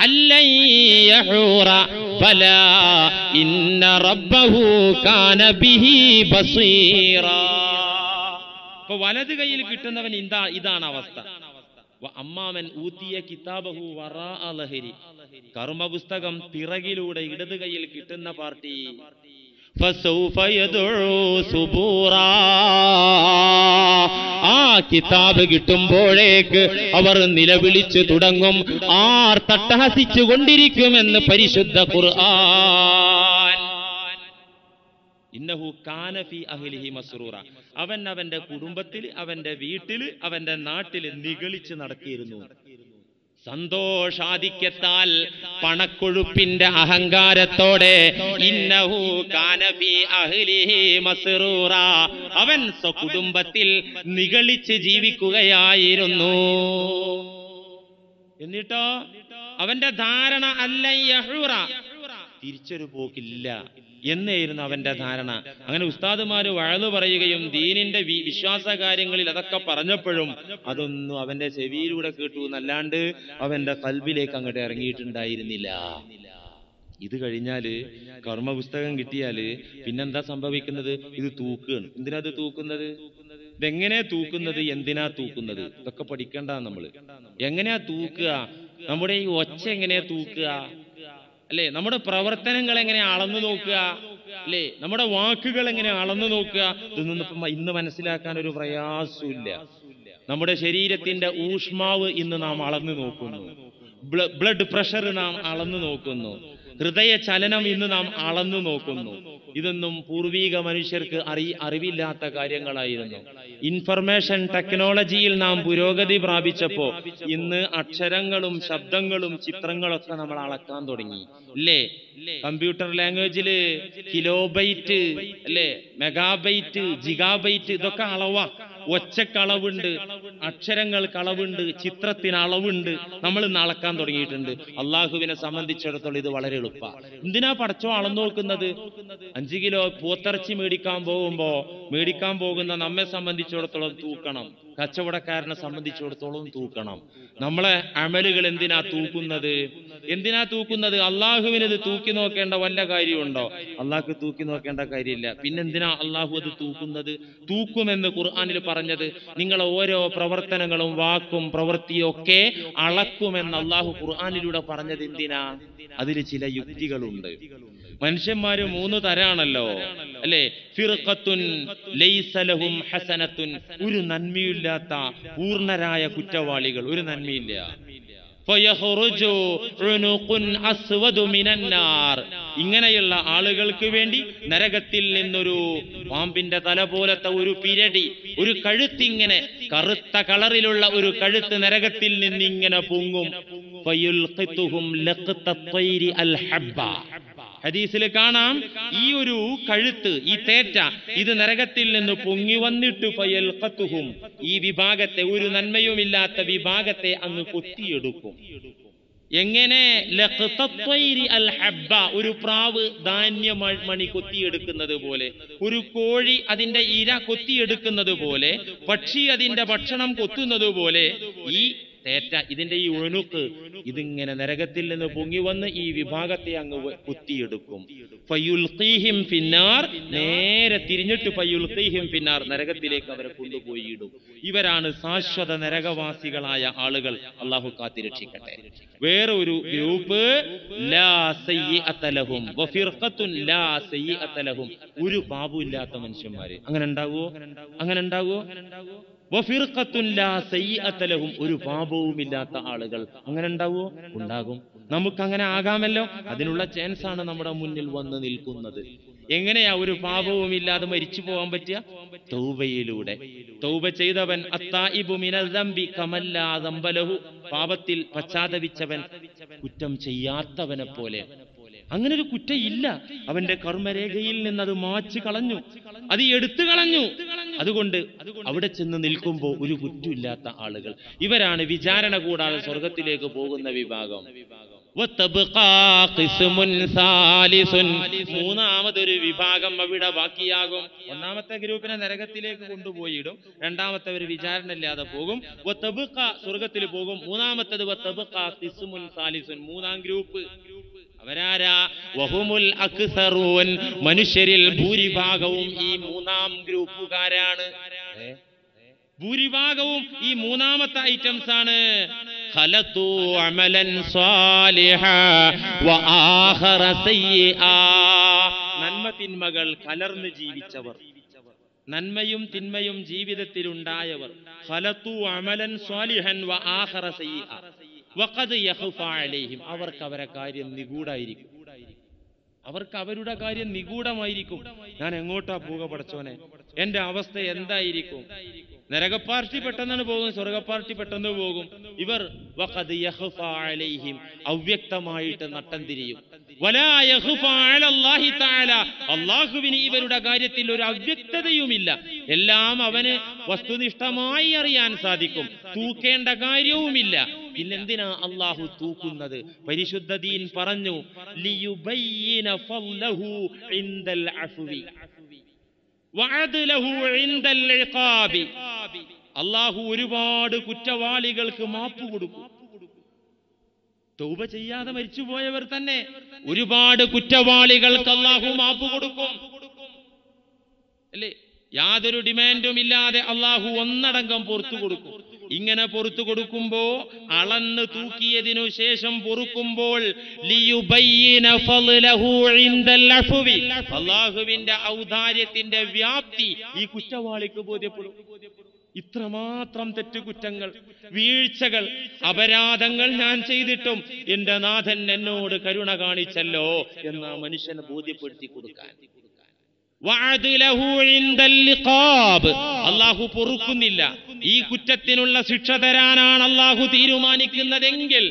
أَن لَّن يَحُورَ بَلَى إِنَّ رَبَّهُ كَانَ بِهِ بَصِيرًا. അപ്പോൾ വലത് കൈയിൽ കിട്ടുന്നവൻ ഇതാണ് അവസ്ഥ. അമ്മാമൻ ഊതിയ കിതാബഹു വറാഅ ലഹരി, കർമ്മപുസ്തകം പിറകിലൂടെ ഇടത് കൈയിൽ കിട്ടുന്ന പാർട്ടി, ഫസൗഫ യദ്ഉ സുബൂറാ, ആ കിതാബ് കിട്ടുമ്പോഴേക്ക് അവർ നിലവിളിച്ചു തുടങ്ങും, ആർ തട്ടഹസിച്ചു കൊണ്ടിരിക്കുമെന്ന് പരിശുദ്ധ ഖുർആൻ. ഇന്നഹു കാന ഫീ അഹ്ലിഹി മസ്റൂറ, അവൻ അവന്റെ കുടുംബത്തിൽ, അവന്റെ വീട്ടിൽ, അവന്റെ നാട്ടിൽ നിഗളിച്ച് നടക്കിയിരുന്നു. സന്തോഷാധിക്യത്താൽ, പണക്കൊഴുപ്പിന്റെ അഹങ്കാരത്തോടെ, ഇന്നഹു കാന ഫീ അഹ്ലിഹി മസ്റൂറ, അവൻ സ്വകുടുംബത്തിൽ നിഗളിച്ച് ജീവിക്കുകയായിരുന്നു. എന്നിട്ടോ അവന്റെ ധാരണ അല്ലൻ യഹൂറ, തിരിച്ചൊരു പോക്കില്ല എന്നായിരുന്നു അവന്റെ ധാരണ. അങ്ങനെ ഉസ്താദുമാര് വഅള് പറയുകയും ദീനിന്റെ വിശ്വാസ കാര്യങ്ങളിൽ അതൊക്കെ പറഞ്ഞപ്പോഴും അതൊന്നും അവന്റെ ചെവിയിലൂടെ കേട്ടു എന്നല്ലാണ്ട് അവന്റെ ഖൽബിലേക്ക് അങ്ങോട്ട് ഇറങ്ങിയിട്ടുണ്ടായിരുന്നില്ല. ഇത് കഴിഞ്ഞാല് കർമ്മപുസ്തകം കിട്ടിയാല് പിന്നെന്താ സംഭവിക്കുന്നത്? ഇത് തൂക്കുകയാണ്. എന്തിനാ ഇത് തൂക്കുന്നത്? ഇതെങ്ങനെ തൂക്കുന്നത്? എന്തിനാ തൂക്കുന്നത്? ഇതൊക്കെ പഠിക്കണ്ട നമ്മള്. എങ്ങനെയാ തൂക്കുക? നമ്മുടെ ഈ ഒച്ച എങ്ങനെയാ തൂക്കുക അല്ലെ? നമ്മുടെ പ്രവർത്തനങ്ങൾ എങ്ങനെ അളന്നു നോക്കുക അല്ലെ? നമ്മുടെ വാക്കുകൾ എങ്ങനെ അളന്നു നോക്കുക? ഇതൊന്നും ഇന്ന് മനസ്സിലാക്കാൻ ഒരു പ്രയാസമില്ല. നമ്മുടെ ശരീരത്തിന്റെ ഊഷ്മാവ് ഇന്ന് നാം അളന്നു നോക്കുന്നു, ബ്ലഡ് പ്രഷർ നാം അളന്നു നോക്കുന്നു, ഹൃദയ ചലനം ഇന്ന് നാം അളന്നു നോക്കുന്നു. ഇതൊന്നും പൂർവീക മനുഷ്യർക്ക് അറിവില്ലാത്ത കാര്യങ്ങളായിരുന്നു. ഇൻഫർമേഷൻ ടെക്നോളജിയിൽ നാം പുരോഗതി പ്രാപിച്ചപ്പോ ഇന്ന് അക്ഷരങ്ങളും ശബ്ദങ്ങളും ചിത്രങ്ങളൊക്കെ നമ്മൾ അളക്കാൻ തുടങ്ങി അല്ലേ? കമ്പ്യൂട്ടർ ലാംഗ്വേജില് കിലോബൈറ്റ് അല്ലേ, മെഗാബൈറ്റ്, ജിഗാബൈറ്റ്, ഇതൊക്കെ അളവാ. ഒച്ചക്കളവുണ്ട്, അക്ഷരങ്ങൾക്ക് അളവുണ്ട്, ചിത്രത്തിന് അളവുണ്ട്. നമ്മൾ ഇന്ന് അളക്കാൻ തുടങ്ങിയിട്ടുണ്ട്. അള്ളാഹുവിനെ സംബന്ധിച്ചിടത്തോളം ഇത് വളരെ എളുപ്പമാണ്. എന്തിനാ പടച്ചോ അളന്നു നോക്കുന്നത്? 5 കിലോ പോത്തിറച്ചി മേടിക്കാൻ പോകുന്ന നമ്മെ സംബന്ധിച്ചിടത്തോളം തൂക്കണം, കച്ചവടക്കാരനെ സംബന്ധിച്ചിടത്തോളം തൂക്കണം. നമ്മളെ അമലുകൾ എന്തിനാ തൂക്കുന്നത്? അള്ളാഹുവിന് ഇത് തൂക്കി നോക്കേണ്ട വല്ല കാര്യമുണ്ടോ? അള്ളാഹ്ക്ക് തൂക്കി നോക്കേണ്ട കാര്യമില്ല. പിന്നെന്തിനാ അള്ളാഹു അത് തൂക്കുന്നത്? തൂക്കുമെന്ന് ഖുർആനിൽ പറഞ്ഞത് നിങ്ങളെ ഓരോ പ്രവർത്തനങ്ങളും വാക്കും പ്രവൃത്തിയും ഒക്കെ അളക്കുമെന്ന് അള്ളാഹു ഖുർആനിലൂടെ പറഞ്ഞത് എന്തിനാ? അതിൽ ചില യുക്തികളുണ്ട്. മനുഷ്യന്മാര് 3 തരാണല്ലോ അല്ലെ? ഫിർഖത്തുൻ ലൈസ ലഹും ഹസനത്തുൻ, ഒരു നന്മയില്ലാത്ത പൂർണ്ണരായ കുറ്റവാളികൾ, ഒരു നന്മയില്ല. ഫയഖ്റുജു ഉനുഖുൻ അസ്വദു മിനന്നാർ, ഇങ്ങനെയുള്ള ആളുകൾക്ക് വേണ്ടി നരകത്തിൽ നിന്നൊരു പാമ്പിന്റെ തല പോലത്തെ ഒരു പിരടി, ഒരു കഴുത്തിങ്ങനെ കറുത്ത കളറിലുള്ള ഒരു കഴുത്ത് നരകത്തിൽ നിന്ന് ഇങ്ങനെ പൊങ്ങും. ഫയുൽഖിതുഹും ലഖ്തത്വൈരി അൽ ഹബ്ബ, ഹദീസിൽ കാണാം ഈ ഒരു കഴുത്ത്, ഈ തേറ്റ, ഇത് നരകത്തിൽ നിന്ന് പൊങ്ങി വന്നിട്ട് ഫയൽഖതുഹും, ഈ വിഭാഗത്തെ, ഒരു നന്മയുമില്ലാത്ത വിഭാഗത്തെ അങ്ങ് കൊത്തിയെടുക്കും. എങ്ങനെ? ലഖ്തത്വൈരി അൽ ഹബ്ബ, ഒരു പ്രാവ് ധാന്യമണി കൊത്തിയെടുക്കുന്നത് പോലെ, ഒരു കോഴി അതിന്റെ ഇര കൊത്തിയെടുക്കുന്നത് പോലെ, പക്ഷി അതിന്റെ ഭക്ഷണം കൊത്തുന്നത് പോലെ ഈ തേറ്റ, ഇതിന്റെ ഈ ഉണുക്ക് ഇതിങ്ങനെ നരകത്തിൽ നിന്ന് പൊങ്ങി വന്ന് ഈ വിഭാഗത്തെ അങ്ങ് കുത്തിയെടുക്കും. ഫയുൽഖീഹിം ഫിന്നാർ, നേരെ തിരിഞ്ഞിട്ട് ഫയുൽഖീഹിം ഫിന്നാർ, നരകത്തിലേക്ക് അവരെ കൊണ്ടുപോയി ഇടും. ഇവരാണ് ശാശ്വത നരകവാസികളായ ആളുകൾ. അള്ളാഹു കാത്തിരക്ഷിക്കട്ടെ. വേറെ ഒരു ഗ്രൂപ്പ് ലാ സയ്യിഅത ലഹും വഫിർഖത്തുൻ ലാ സയ്യിഅത ലഹും, ഒരു പാപമില്ലാത്ത മനുഷ്യന്മാര്. അങ്ങനെ ഉണ്ടാകുമോ? അങ്ങനെ ഉണ്ടാകുമോ? വഫിർഖത്തുൻ ലാ സയ്യിഅത ലഹും, ഒരു പാപവുമില്ലാത്ത ആളുകൾ. അങ്ങനെ ഉണ്ടാകുമോ? ഉണ്ടാകും. നമുക്കങ്ങനെ ആകാമല്ലോ. അതിനുള്ള ചാൻസ് ആണ് നമ്മുടെ മുന്നിൽ വന്ന് നിൽക്കുന്നത്. എങ്ങനെയാ ഒരു പാപവും ഇല്ലാതെ മരിച്ചു പോകാൻ പറ്റുക? തൗബയിലൂടെ. തൗബ ചെയ്തവൻ അത്തായിബു മിനൽ ദംബി കമല്ലാ ദംബ ലഹു, പാപത്തിൽ പശ്ചാത്തപിച്ചവൻ കുറ്റം ചെയ്യാത്തവനെ പോലെ. അങ്ങനെ ഒരു കുറ്റം ഇല്ല. അവന്റെ കർമ്മരേഖയിൽ നിന്ന് അത് മാച്ച് കളഞ്ഞു, അത് എടുത്തു കളഞ്ഞു. അതുകൊണ്ട് അവിടെ ചെന്ന് നിൽക്കുമ്പോൾ ഒരു കുറ്റമില്ലാത്ത ആളുകൾ. ഇവരാണ് വിചാരണ കൂടാതെ സ്വർഗത്തിലേക്ക് പോകുന്ന വിഭാഗം. മൂന്നാമതൊരു വിഭാഗം അവിടെ ബാക്കിയാകും. ഒന്നാമത്തെ ഗ്രൂപ്പിനെ നരകത്തിലേക്ക് കൊണ്ടുപോയിടും. രണ്ടാമത്തെ ഒരു വിചാരണ ഇല്ലാതെ പോകും. സ്വർഗത്തിൽ പോകും. മൂന്നാമത്തത് മൂന്നാം ഗ്രൂപ്പ് അവരാരാ? വഹുമുൽ അക്സറൂൻ, മനുഷ്യരിൽ ഭൂരിഭാഗവും ഈ മൂന്നാം ഗ്രൂപ്പുകാരാണ്. ഭൂരിഭാഗവും ഈ മൂന്നാമത്തെ ഐറ്റംസ് ആണ്. ഖലതു അമലൻ സ്വാലിഹാ വആഖറ സയ്യിആ, നന്മ തിന്മകൾ കലർന്ന് ജീവിച്ചവർ, നന്മയും തിന്മയും ജീവിതത്തിൽ ഉണ്ടായവർ. ഖലതു അമലൻ സ്വാലിഹൻ വആഖറ സയ്യിആ വഖദ് യഖ്ഫാ അലൈഹിം, അവർക്ക് അവരുടെ കാര്യം നിഗൂഢമായിരിക്കും. അവർക്ക് അവരുടെ കാര്യം നിഗൂഢമായിരിക്കും. ഞാൻ എങ്ങോട്ടാ പോവുക പടച്ചോനെ? എന്റെ അവസ്ഥ എന്തായിരിക്കും? നരകപ്പാർട്ടി പെട്ടെന്നാണ് പോകും, സ്വർഗപ്പാർട്ടി പെട്ടെന്ന് പോകും. ഇവർ വഖദ് യഖ്ഫാ അലൈഹിം, അവ്യക്തമായിട്ട് നട്ടം തിരിയും. വലാ യഖ്ഫാ അലല്ലാഹി തആല, അല്ലാഹുവിന് ഇവരുടെ കാര്യത്തിൽ ഒരു അവ്യക്തതയുമില്ല. എല്ലാം അവന് വസ്തുനിഷ്ഠമായി അറിയാൻ സാധിക്കും. തൂക്കേണ്ട കാര്യവുമില്ല. പിന്നെന്തിനാ അല്ലാഹു തൂക്കുന്നത്? പരിശുദ്ധ ദീൻ പറഞ്ഞു, ലിയുബയ്യിന ഫളഹു ഇൻദൽ അഫ്വി വഅദ്ലഹു ഇൻദൽ ഇഖാബി. അല്ലാഹു ഒരുപാട് കുറ്റവാളികൾക്ക് മാപ്പ് കൊടുക്കും. തൗബ ചെയ്യാതെ മരിച്ചുപോയവർ തന്നെ ഒരുപാട് കുറ്റവാളികൾക്ക് അല്ലാഹു മാപ്പ് കൊടുക്കും അല്ലേ? യാതൊരു ഡിമാൻഡും ഇല്ലാതെ അല്ലാഹു ഒന്നടങ്കം പുറത്തു കൊടുക്കും. ഇങ്ങനെ പുറത്തു കൊടുക്കുമ്പോ അളന്ന് തൂക്കിയതിനു ശേഷം പൊറുക്കുമ്പോൾ ലിയുബയ്യിന ഫളഹു ഇൻദൽ അഫ്വി, അല്ലാഹുവിന്റെ ഔദാര്യത്തിന്റെ വ്യാപ്തി ഈ കുറ്റവാളിക്ക് ബോധ്യപ്പെടും. ഇത്രമാത്രം തെറ്റുകുറ്റങ്ങൾ, വീഴ്ചകൾ, അപരാധങ്ങൾ ഞാൻ ചെയ്തിട്ടും എന്റെ നാഥൻ എന്നോട് കരുണ കാണിച്ചല്ലോ എന്ന് മനുഷ്യനെ ബോധ്യപ്പെടുത്തി കൊടുക്കാൻ. അല്ലാഹു പൊറുക്കുന്നില്ല. ഈ കുറ്റത്തിനുള്ള ശിക്ഷ തരാനാണ് അല്ലാഹു തീരുമാനിക്കുന്നതെങ്കിൽ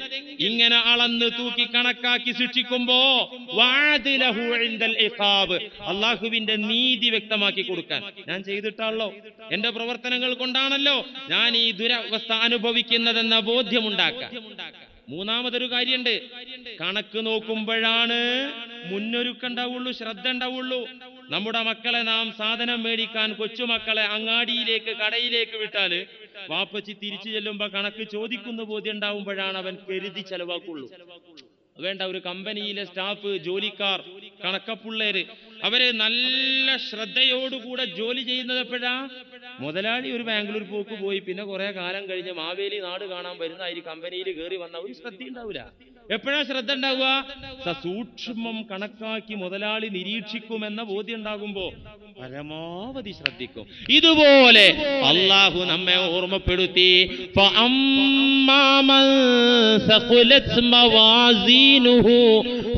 ഇങ്ങനെ അളന്ന് തൂക്കി കണക്കാക്കി ശിക്ഷിക്കുമ്പോ അല്ലാഹുവിന്റെ നീതി വ്യക്തമാക്കി കൊടുക്കാൻ. ഞാൻ ചെയ്തിട്ടാണല്ലോ, എന്റെ പ്രവർത്തനങ്ങൾ കൊണ്ടാണല്ലോ ഞാൻ ഈ ദുരവസ്ഥ അനുഭവിക്കുന്നതെന്ന ബോധ്യമുണ്ടാക്കാം. മൂന്നാമതൊരു കാര്യമുണ്ട്. കണക്ക് നോക്കുമ്പോഴാണ് മുന്നൊരുക്കുണ്ടാവുള്ളൂ, ശ്രദ്ധ ഉണ്ടാവുള്ളൂ. നമ്മുടെ മക്കളെ നാം സാധനം മേടിക്കാൻ കൊച്ചുമക്കളെ അങ്ങാടിയിലേക്ക് കടയിലേക്ക് വിട്ടാല് വാപ്പച്ചി തിരിച്ചു ചെല്ലുമ്പോ കണക്ക് ചോദിക്കുന്ന ബോധ്യം ഉണ്ടാവുമ്പോഴാണ് അവൻ കരുതി ചെലവാക്കുള്ളൂ. വേണ്ട, ഒരു കമ്പനിയിലെ സ്റ്റാഫ്, ജോലിക്കാർ, കണക്കപ്പുള്ളേര്, അവര് നല്ല ശ്രദ്ധയോടുകൂടെ ജോലി ചെയ്യുന്നത് എപ്പോഴാ? മുതലാളി ഒരു ബാംഗ്ലൂർ പോക്ക് പോയി പിന്നെ കുറെ കാലം കഴിഞ്ഞ് മാവേലി നാട് കാണാൻ വരുന്നതായിരിക്കും. കമ്പനിയിൽ കയറി വന്ന ഒരു ശ്രദ്ധ ഉണ്ടാവില്ല. എപ്പോഴാ ശ്രദ്ധ ഉണ്ടാവുക? സസൂക്ഷ്മം കണക്കാക്കി മുതലാളി നിരീക്ഷിക്കുമെന്ന ബോധ്യം ഉണ്ടാകുമ്പോ പരമാവധി ശ്രദ്ധിക്കും. ഇതുപോലെ അല്ലാഹു നമ്മെ ഓർമ്മപ്പെടുത്തി,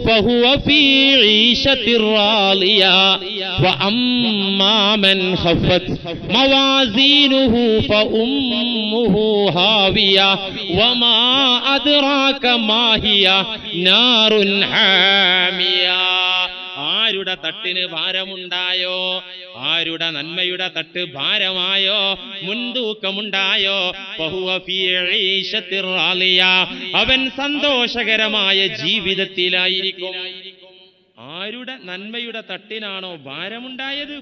فهو في عيشة راضية وأما من خفت موازينه فأمه هاوية وما أدراك ما هي نار حامية. ആരുടെ തട്ടിന് ഭാരമുണ്ടായോ, ആരുടെ നന്മയുടെ തട്ട് ഭാരമായോ, മുൻതൂക്കമുണ്ടായോ, അവൻ സന്തോഷകരമായ ജീവിതത്തിലായിരിക്കും. ആരുടെ നന്മയുടെ തട്ടിനാണോ ഭാരമുണ്ടായത്,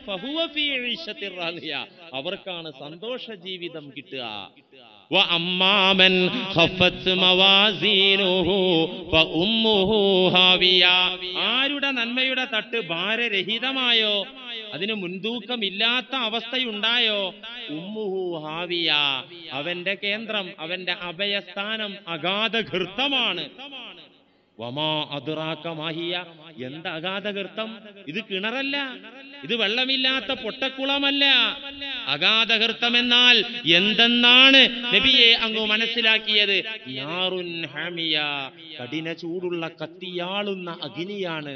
അവർക്കാണ് സന്തോഷ ജീവിതം കിട്ടുക. وأما من خفت موازينه فأمه هاوية ആരുടെ നന്മയുടെ തട്ട് ഭാരരഹിതമായോ, അതിന് മുൻതൂക്കമില്ലാത്ത അവസ്ഥയുണ്ടായോ, ഉമ്മുഹു ഹാവിയ, അവന്റെ കേന്ദ്രം, അവന്റെ അഭയസ്ഥാനം അഗാധഘൃത്തമാണ്. വമാ അദ്റാക മാഹിയ, എന്ത് അഗാധഘൃത്തം? ഇത് കിണറല്ല, ഇത് വെള്ളമില്ലാത്ത പൊട്ടക്കുളമല്ല. അഗാധഘൃത്തം എന്നാൽ എന്തെന്നാണ് നബിയെ അങ്ങ് മനസ്സിലാക്കിയത്? നാറുൻ ഹാമിയ, കഠിന ചൂടുള്ള കത്തിയാളുന്ന അഗ്നിയാണ്.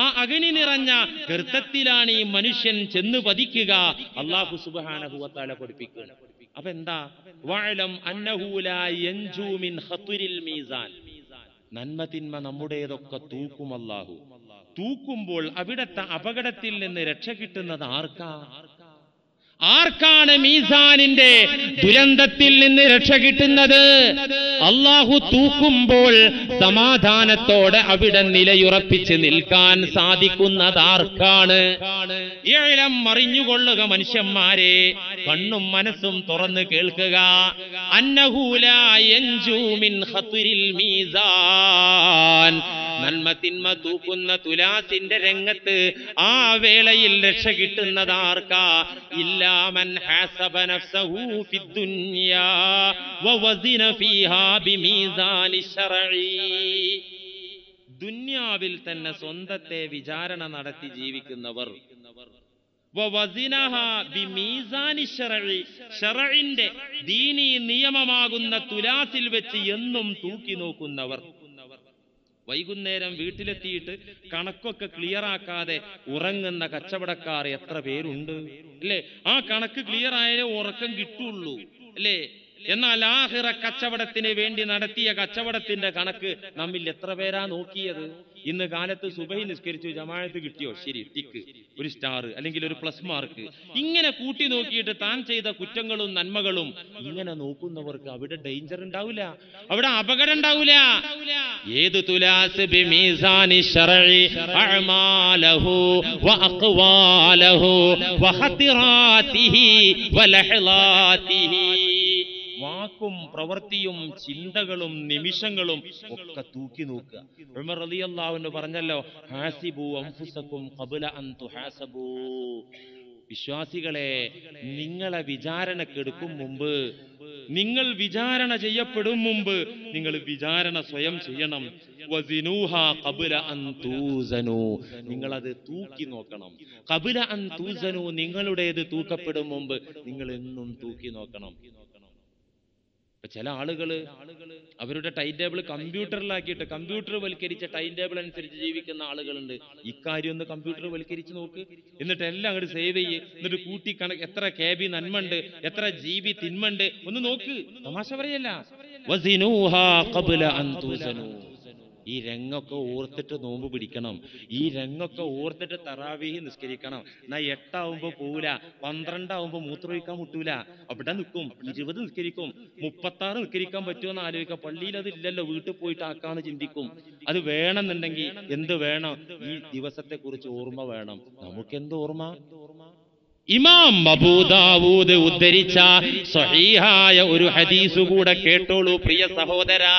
ആ അഗ്നി നിറഞ്ഞ ഗർത്തത്തിലാണ് ഈ മനുഷ്യൻ ചെന്ന് പതിക്കുക. അല്ലാഹു സുബ്ഹാനഹു വ തആല പഠിപ്പിക്കുന്നു. അപ്പൊ എന്താ? വഅലം അന്നഹു ലാ യൻജു മിൻ ഖത്രിൽ മീസാൻ, നന്മ തിന്മ നമ്മുടേതൊക്കെ തൂക്കും അല്ലാഹു. തൂക്കുമ്പോൾ അവിടത്തെ അപകടത്തിൽ നിന്ന് രക്ഷ കിട്ടുന്നത് ആർക്കാണ് മീസാനിന്റെ ദുരന്തത്തിൽ നിന്ന് രക്ഷ കിട്ടുന്നത്? അല്ലാഹു തൂക്കുമ്പോൾ സമാധാനത്തോടെ അവിടെ നിലയുറപ്പിച്ച് നിൽക്കാൻ സാധിക്കുന്നത് ആർക്കാണ്? ഏഴം അറിഞ്ഞുകൊള്ളുക മനുഷ്യന്മാരെ, കണ്ണും മനസ്സും തുറന്ന് കേൾക്കുക. അന്നഹു ലാ യൻജു മിൻ ഖത്രിൽ മീസാൻ, നന്മ തിന്മ തൂക്കുന്ന തുലാസിന്റെ രംഗത്ത് ആ വേളയിൽ രക്ഷ കിട്ടുന്നത് ആർക്കാ? ഇല്ലാ മൻ ഹസബ നഫ്സഹു ഫിദ്ദുനിയാ വവസിന ഫീഹാ ബിമീസാനി ശർഈ, ദുനിയാവിൽ തന്നെ സ്വന്തത്തെ വിചാരണ നടത്തി ജീവിക്കുന്നവർ, വവസിനഹാ ബിമീസാനി ശർഈ, ശർഇന്റെ ദീനി നിയമമാകുന്ന തുലാസിൽ വെച്ച് എന്നും തൂക്കി നോക്കുന്നവർ. വൈകുന്നേരം വീട്ടിലെത്തിയിട്ട് കണക്കൊക്കെ ക്ലിയർ ആക്കാതെ ഉറങ്ങുന്ന കച്ചവടക്കാർ എത്ര പേരുണ്ട് അല്ലേ? ആ കണക്ക് ക്ലിയർ ആയാലേ ഉറക്കം കിട്ടുള്ളൂ അല്ലേ? എന്നാൽ ആഖിറ കച്ചവടത്തിന് വേണ്ടി നടത്തിയ കച്ചവടത്തിന്റെ കണക്ക് നമ്മിൽ എത്ര പേരാ നോക്കിയത്? ഇന്ന് കാലത്ത് സുബഹി നിസ്കരിച്ചു, ജമാഅത്ത് കിട്ടിയോ, ശരി, ടിക്ക്, ഒരു സ്റ്റാർ അല്ലെങ്കിൽ ഒരു പ്ലസ് മാർക്ക്. ഇങ്ങനെ കൂട്ടി നോക്കിയിട്ട് താൻ ചെയ്ത കുറ്റങ്ങളും നന്മകളും ഇങ്ങനെ നോക്കുന്നവർക്ക് അവിടെ ഡേഞ്ചർ ഉണ്ടാവില്ല, അവിടെ അപകടം ഉണ്ടാവില്ല. ഏത് തുലാസ് ബിമീസാനി ശർഇ അഅമാലഹു വഅഖ്വാലഹു വഖതിറാതിഹി വലഹ്ലാതിഹി, വാക്കും പ്രവൃത്തിയും ചിന്തകളും നിമിഷങ്ങളും ഒക്കെ തൂക്കി നോക്കുക. ഉമർ റളിയല്ലാഹു അൻഹു പറഞ്ഞല്ലോ, ഹാസിബു അൻഫുസകും ഖബ്ല അൻ തുഹാസബു, വിശ്വാസികളെ, നിങ്ങളെ വിചാരണക്കെടുക്കും മുമ്പ്, നിങ്ങൾ വിചാരണ ചെയ്യപ്പെടും മുമ്പ് നിങ്ങൾ വിചാരണ സ്വയം ചെയ്യണം. വസിനൂഹാ ഖബ്ല അൻ തൂസനു, നിങ്ങളത് തൂക്കി നോക്കണം. ഖബ്ല അൻ തൂസനു, നിങ്ങളുടേത് തൂക്കപ്പെടും മുമ്പ് നിങ്ങൾ എന്നും തൂക്കി നോക്കണം. ചില ആളുകൾ അവരുടെ ടൈം ടേബിൾ കമ്പ്യൂട്ടറിലാക്കിയിട്ട് കമ്പ്യൂട്ടർ വൽക്കരിച്ച ടൈം ടേബിൾ അനുസരിച്ച് ജീവിക്കുന്ന ആളുകളുണ്ട്. ഇക്കാര്യം ഒന്ന് കമ്പ്യൂട്ടർ വൽക്കരിച്ച് നോക്ക്, എന്നിട്ട് എല്ലാം അങ്ങോട്ട് സേവ് ചെയ്യ്, എന്നിട്ട് കൂട്ടി കണക്ക് എത്ര KB നന്മണ്ട്, എത്ര GB തിന്മണ്ട് ഒന്ന് നോക്ക്. തമാശ പറയല്ല. വസിനൂഹാ ഖബ്ല അൻ തൂസനു, ഈ രംഗൊക്കെ ഓർത്തിട്ട് നോമ്പ് പിടിക്കണം, ഈ രംഗൊക്കെ ഓർത്തിട്ട് തറാവീഹ് നിസ്കരിക്കണം. എന്നാ 8 ആവുമ്പോ പോവില്ല, 12 ആവുമ്പോ മൂത്രമൊഴിക്കാൻ മുട്ടൂല, അവിടെ നിൽക്കും. 20 നിസ്കരിക്കും, 36 നിസ്കരിക്കാൻ പറ്റുമെന്ന് ആലോചിക്കാം. പള്ളിയിൽ അതില്ലല്ലോ, വീട്ടിൽ പോയിട്ട് ആക്കാന്ന് ചിന്തിക്കും. അത് വേണമെന്നുണ്ടെങ്കിൽ എന്ത് വേണം? ഈ ദിവസത്തെ കുറിച്ച് ഓർമ്മ വേണം. നമുക്കെന്ത് ഓർമ്മ? ഇമാം അബൂ ദാവൂദ് ഉദ്ധരിച്ച സ്വഹീഹായ ഒരു ഹദീസ് കൂടെ കേട്ടോളൂ പ്രിയ സഹോദരാ.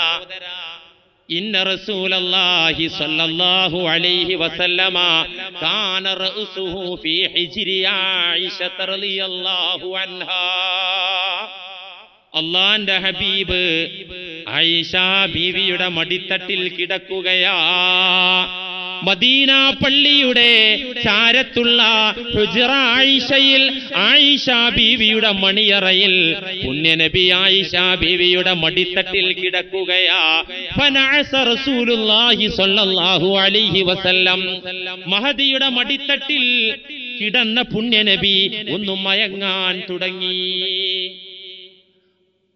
ഇന്ന റസൂലല്ലാഹി സ്വല്ലല്ലാഹു അലൈഹി വസല്ലമ കാന റഅസുഹു ഫീ ഹിജ്രി ആയിഷ റളിയല്ലാഹു അൻഹാ, അല്ലാഹുവിന്റെ ഹബീബ് ആയിഷ ബീവിയുടെ മടിത്തട്ടിൽ കിടക്കുകയാ. മദീന പള്ളിയുടെ ചാരത്തുള്ള ഹുജ്റ ആയിഷയിൽ, ആയിഷ ബീവിയുടെ മണിയറയിൽ പുണ്യനബി ആയിഷ ബീവിയുടെ മടിത്തട്ടിൽ കിടക്കുകയാ. ഫനഅസ റസൂലുള്ളാഹി സ്വല്ലല്ലാഹു അലൈഹി വസല്ലം, മഹദിയുടെ മടിത്തട്ടിൽ കിടന്ന പുണ്യനബി ഒന്ന് മയങ്ങാൻ തുടങ്ങി.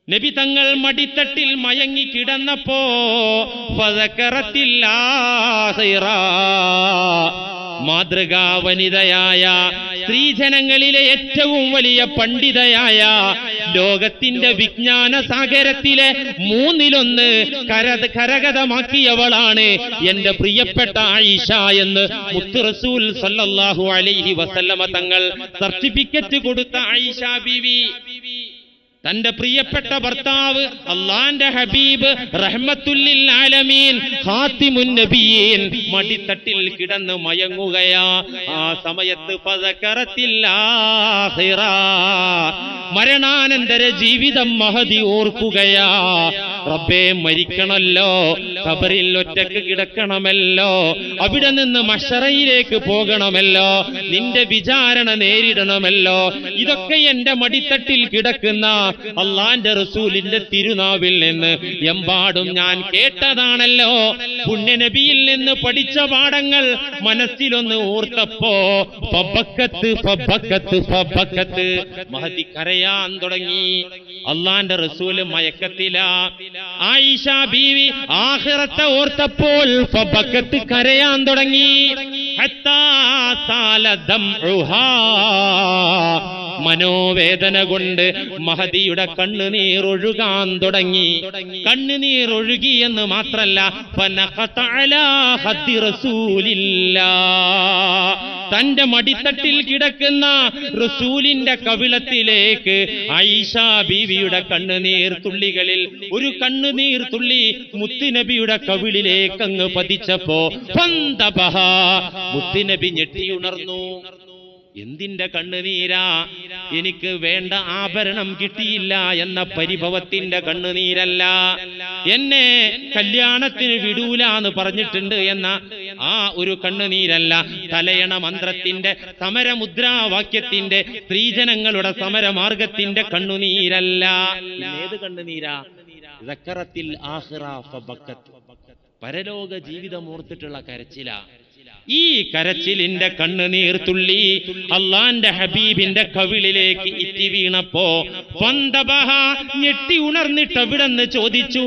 നബി തങ്ങൾ മടിത്തട്ടിൽ മയങ്ങി കിടന്നപ്പോ മാതൃകാ വനിതയായ സ്ത്രീജനങ്ങളിലെ ഏറ്റവും വലിയ പണ്ഡിതയായ, ലോകത്തിന്റെ വിജ്ഞാന സാഗരത്തിലെ 1/3 കരഗതമാക്കിയവളാണ് എന്റെ പ്രിയപ്പെട്ട ആയിഷ എന്ന് മുത്ത് റസൂൽ സല്ലല്ലാഹു അലൈഹി വസല്ലമ തങ്ങൾ സർട്ടിഫിക്കറ്റ് കൊടുത്ത ആയിഷ ബീവി. തന്റെ പ്രിയപ്പെട്ട ഭർത്താവ് അള്ളാന്റെ ഹബീബ് റഹ്മത്തുല്ലിൽ ആലമീൻ ഖാതിമുൻ നബിയീൻ മടിത്തട്ടിൽ കിടന്ന് മയങ്ങുകയാ. ആ സമയത്ത് ഫദകറത്തിൽ ആഖിറ, മരണാനന്തര ജീവിതം മഹദി ഓർക്കുകയാ. റബ്ബേ, മരിക്കണമല്ലോ, ഖബറിൽ ഒറ്റക്ക് കിടക്കണമല്ലോ, അവിടെ നിന്ന് മഹ്ശറയിലേക്ക് പോകണമല്ലോ, നിന്റെ വിചാരണ നേരിടണമല്ലോ. ഇതൊക്കെ എന്റെ മടിത്തട്ടിൽ കിടക്കുന്ന അള്ളാന്റെ റസൂലിന്റെ തിരുനാവിൽ നിന്ന് എമ്പാടും ഞാൻ കേട്ടതാണല്ലോ. പുണ്യനബിയിൽ നിന്ന് പഠിച്ച പാഠങ്ങൾ മനസ്സിലൊന്ന് ഓർത്തപ്പോ മഹദി കരയാൻ തുടങ്ങി. അള്ളാന്റെ റസൂല് മയക്കത്തിലാ. ആയിഷ ബീവി ആഖിറത്തെ ഓർത്തപ്പോൾ ഫബക്കത്ത് കരയാൻ തുടങ്ങി. ഹത്താ സാല ദംഉഹാ, മനോവേദന കൊണ്ട് മഹദിയുടെ കണ്ണുനീർ ഒഴുകാൻ തുടങ്ങി. കണ്ണുനീർ ഒഴുകി എന്ന് മാത്രല്ല, തന്റെ മടിത്തട്ടിൽ കിടക്കുന്ന റസൂലിന്റെ കവിളത്തിലേക്ക് ആയിഷ ബീവിയുടെ കണ്ണുനീർ തുള്ളികളിൽ ഒരു കണ്ണുനീർ തുള്ളി മുത്തുനബിയുടെ കവിളിലേക്ക് അങ്ങ് പതിച്ചപ്പോ മുത്തുനബി ഞെട്ടിയുണർന്നു. എന്തിന്റെ കണ്ണുനീരാ? എനിക്ക് വേണ്ട ആഭരണം കിട്ടിയില്ല എന്ന പരിഭവത്തിന്റെ കണ്ണുനീരല്ല, എന്നെ കല്യാണത്തിന് വിടൂലാന്ന് പറഞ്ഞിട്ടുണ്ട് എന്ന ആ ഒരു കണ്ണുനീരല്ല, തലയണ മന്ത്രത്തിന്റെ സമരമുദ്രാവാക്യത്തിന്റെ സ്ത്രീജനങ്ങളുടെ സമരമാർഗത്തിന്റെ കണ്ണുനീരല്ല. ഏത് കണ്ണുനീരാ? സക്കറത്തിൽ ആഖിറ ഫബക്കത്ത്, പരലോക ജീവിതം ഓർത്തിട്ടുള്ള കരച്ചില. ഈ കരച്ചിലിന്റെ കണ്ണുനീർ തുള്ളി അള്ളാന്റെ ഹബീബിന്റെ കവിളിലേക്ക് ഇറ്റി വീണപ്പോ ഞെട്ടി ഉണർന്നിട്ട് അവിടെന്ന് ചോദിച്ചു,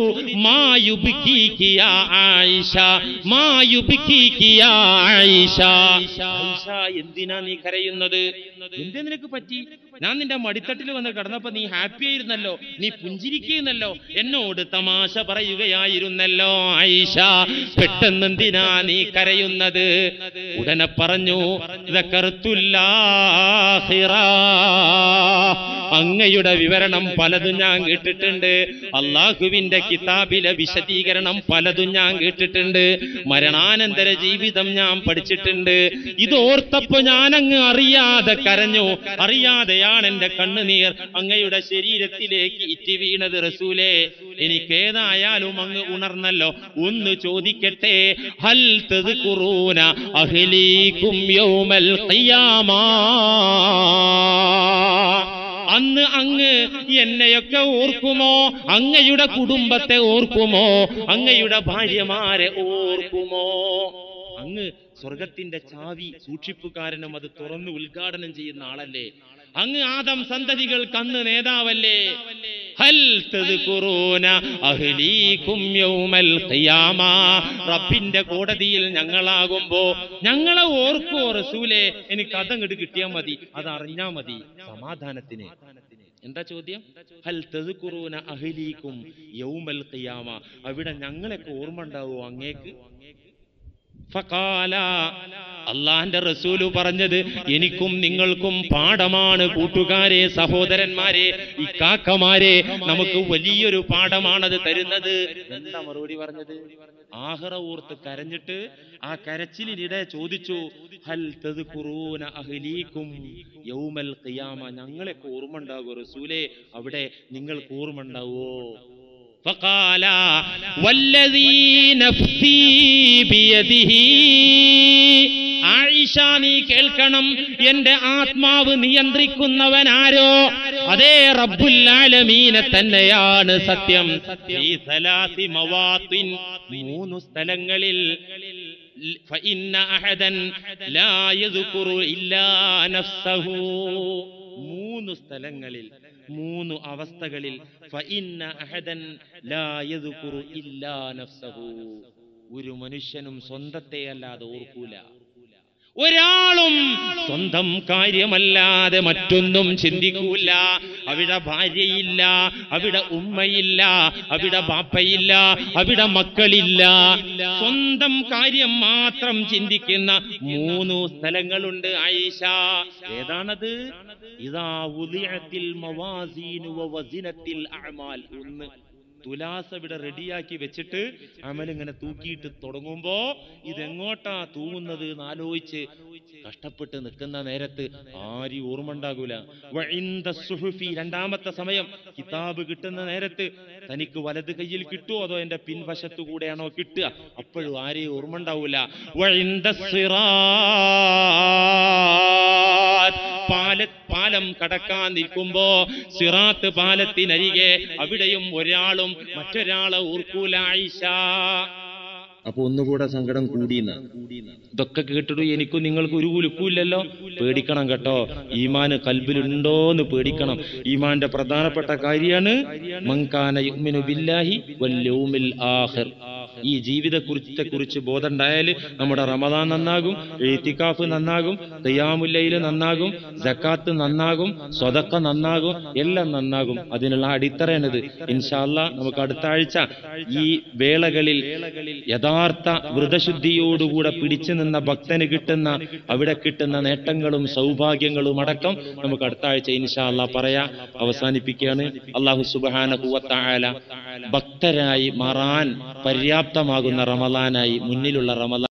എന്തിനാ നീ കരയുന്നത്? എന്തേ നിനക്ക് പറ്റി? ഞാൻ നിന്റെ മടിത്തട്ടിൽ വന്ന് കിടന്നപ്പോ നീ ഹാപ്പി ആയിരുന്നല്ലോ, നീ പുഞ്ചിരിക്കുന്നല്ലോ, എന്നോട് തമാശ പറയുകയായിരുന്നല്ലോ ആയിഷ, പെട്ടെന്നെന്തിനാ നീ കരയുന്നത്? ഉടനെ പറഞ്ഞു, അങ്ങയുടെ വിവരണം പലതും ഞാൻ കേട്ടിട്ടുണ്ട്, അള്ളാഹുവിന്റെ കിതാബിലെ വിശദീകരണം പലതും ഞാൻ കേട്ടിട്ടുണ്ട്, മരണാനന്തര ജീവിതം ഞാൻ പഠിച്ചിട്ടുണ്ട്. ഇതോർത്തപ്പോ ഞാനങ്ങ് അറിയാതെ കരഞ്ഞു. അറിയാതെയാണ് എന്റെ കണ്ണുനീർ അങ്ങയുടെ ശരീരത്തിലേക്ക് ഇറ്റി വീണത്. റസൂലേ, എനിക്കേതായാലും അങ്ങ് ഉണർന്നല്ലോ, ഒന്ന് ചോദിക്കട്ടെ, ഹൽ തദ്കുറൂന അഹ്ലീകും യൗമൽ ഖിയാമ, അന്ന് അങ്ങ് എന്നെയൊക്കെ ഓർക്കുമോ? അങ്ങയുടെ കുടുംബത്തെ ഓർക്കുമോ? അങ്ങയുടെ ഭാര്യമാരെ ഓർക്കുമോ? അങ്ങ് സ്വർഗത്തിന്റെ ചാവി സൂക്ഷിപ്പുകാരനും അത് തുറന്ന് ഉദ്ഘാടനം ചെയ്യുന്ന ആളല്ലേ? അങ്ങ് ആദം സന്തതികൾക്ക് അന്ന് നേതാവല്ലേ? ഹൽ തദ്കുറൂന അഹ്ലീകും യൗമൽ ഖിയാമ, റബ്ബിന്റെ കോടതിയിൽ ഞങ്ങളാകുമ്പോ ഞങ്ങളെ ഓർക്കോ റസൂലേ? എനിക്ക് അതങ്ങോട്ട് കിട്ടിയാൽ മതി, അതറിഞ്ഞാ മതി സമാധാനത്തിന്. എന്താ ചോദ്യം? ഹൽ തദ്കുറൂന അഹ്ലീകും യൗമൽ ഖിയാമ, അവിടെ ഞങ്ങളെയൊക്കെ ഓർമ്മ ഉണ്ടാവോ അങ്ങേക്ക്? ഫഖാല, അള്ളാന്റെ റസൂല് പറഞ്ഞത് എനിക്കും നിങ്ങൾക്കും പാഠമാണ് കൂട്ടുകാരെ, സഹോദരന്മാരെ, ഇക്കാക്കമാരെ, നമുക്ക് വലിയൊരു പാഠമാണത് തരുന്നത്. എന്താ മറുപടി പറഞ്ഞത്? ആഖിറ ഓർത്ത് കരഞ്ഞിട്ട് ആ കരച്ചിലിനിടെ ചോദിച്ചു, ഹൽ തദ്കുറൂന അഹ്ലീകും യൗമൽ ഖിയാമ, ഞങ്ങളെയൊക്കെ ഓർമ്മ ഉണ്ടാവോ റസൂലേ? അവിടെ നിങ്ങൾക്ക് ഓർമ്മ ഉണ്ടാവോ? فقال والذي نفسي بيده, ആയിഷ നീ കേൾക്കണം, എന്റെ ആത്മാവ് നിയന്ത്രിക്കുന്നവൻ ആരോ? അതേ റബ്ബുൽ ആലമീനെ തന്നെയാണ് സത്യം. ഈ സലാസി മവാത്തിൻ, മൂന്ന് സ്ഥലങ്ങളിൽ, ഫഇന്ന അഹദൻ ലാ യദ്കുറു ഇല്ലാ നഫ്സഹു, മൂന്ന് സ്ഥലങ്ങളിൽ, മൂന്ന് അവസ്ഥകളിൽ, ഫഇന്ന അഹദൻ ലാ യദ്കുറു ഇല്ലാ നഫ്സഹു, ഒരു മനുഷ്യനും സ്വന്തത്തെ അല്ലാതെ ഓർക്കൂല. ഒരാളും സ്വന്തം കാര്യമല്ലാതെ മറ്റൊന്നും ചിന്തിക്കൂല. അവിടെ ഭാര്യയില്ല, അവിടെ ഉമ്മയില്ല, അവിടെ ബാപ്പയില്ല, അവിടെ മക്കളില്ല. സ്വന്തം കാര്യം മാത്രം ചിന്തിക്കുന്ന മൂന്ന് സ്ഥലങ്ങളുണ്ട് ആയിഷ. ഏതാണത്? ഇദാ വുദിഅത്തിൽ മവാസീനു വവസിനത്തിൽ അഅമാൽ. ഒന്ന് തുലാസ് ഇവിടെ റെഡിയാക്കി വെച്ചിട്ട് അമൽ ഇങ്ങനെ തൂക്കിയിട്ട് തുടങ്ങുമ്പോ ഇതെങ്ങോട്ടാ തൂങ്ങുന്നത് എന്ന് ആലോചിച്ച് കഷ്ടപ്പെട്ട് നിൽക്കുന്ന നേരത്ത് ആരും ഓർമ്മ ഉണ്ടാകൂല. രണ്ടാമത്തെ സമയം കിതാബ് കിട്ടുന്ന നേരത്ത് തനിക്ക് വലത് കയ്യിൽ കിട്ടുമോ അതോ എന്റെ പിൻവശത്തു കൂടെയാണോ കിട്ടുക, അപ്പോഴും ആരെയും ഓർമ്മ ഉണ്ടാവൂല. പാലം കടക്കാൻ നിൽക്കുമ്പോ സിറാത്ത് പാലത്തിനരികെ അവിടെയും ഒരാളും മറ്റൊരാളെ ഓർക്കൂല ആയിഷ. അപ്പൊ ഒന്നുകൂടെ സങ്കടം കൂടിയെന്ന. ഇതൊക്കെ കേട്ടിട്ട് എനിക്കും നിങ്ങൾക്ക് ഒരു കുലുക്കൂല്ലല്ലോ. പേടിക്കണം കേട്ടോ, ഈമാന് കൽബിലുണ്ടോന്ന് പേടിക്കണം. ഈമാന്റെ പ്രധാനപ്പെട്ട കാര്യമാണ് മൻ കാന യുഅ്മിനു ബില്ലാഹി വൽ യൗമിൽ ആഖിർ. ഈ ജീവിതത്തെ കുറിച്ച് ബോധമുണ്ടായാൽ നമ്മുടെ റമദാൻ നന്നാകും, ഇഅ്തികാഫ് നന്നാകും, ഖിയാമുൽ ലൈൽ നന്നാകും, സക്കാത്ത് നന്നാകും, സ്വതക്ക നന്നാകും, എല്ലാം നന്നാകും. അതിനുള്ള അടിത്തറയാണിത്. ഇൻഷാ അല്ലാഹ് നമുക്ക് അടുത്ത ആഴ്ച ഈ വേളകളിൽ യഥാർത്ഥ വ്രതശുദ്ധിയോടുകൂടെ പിടിച്ചു നിന്ന ഭക്തന് കിട്ടുന്ന അവിടെ കിട്ടുന്ന നേട്ടങ്ങളും സൗഭാഗ്യങ്ങളും അടക്കം നമുക്ക് അടുത്ത ആഴ്ച ഇൻഷാ അല്ലാഹ് പറയാം. അവസാനിപ്പിക്കുകയാണ്. അല്ലാഹു സുബ്ഹാനഹു വ തആല ഭക്തരായി മാറാൻ പര്യാപ്തമാകുന്ന റമളാനായി, മുന്നിലുള്ള റമളാൻ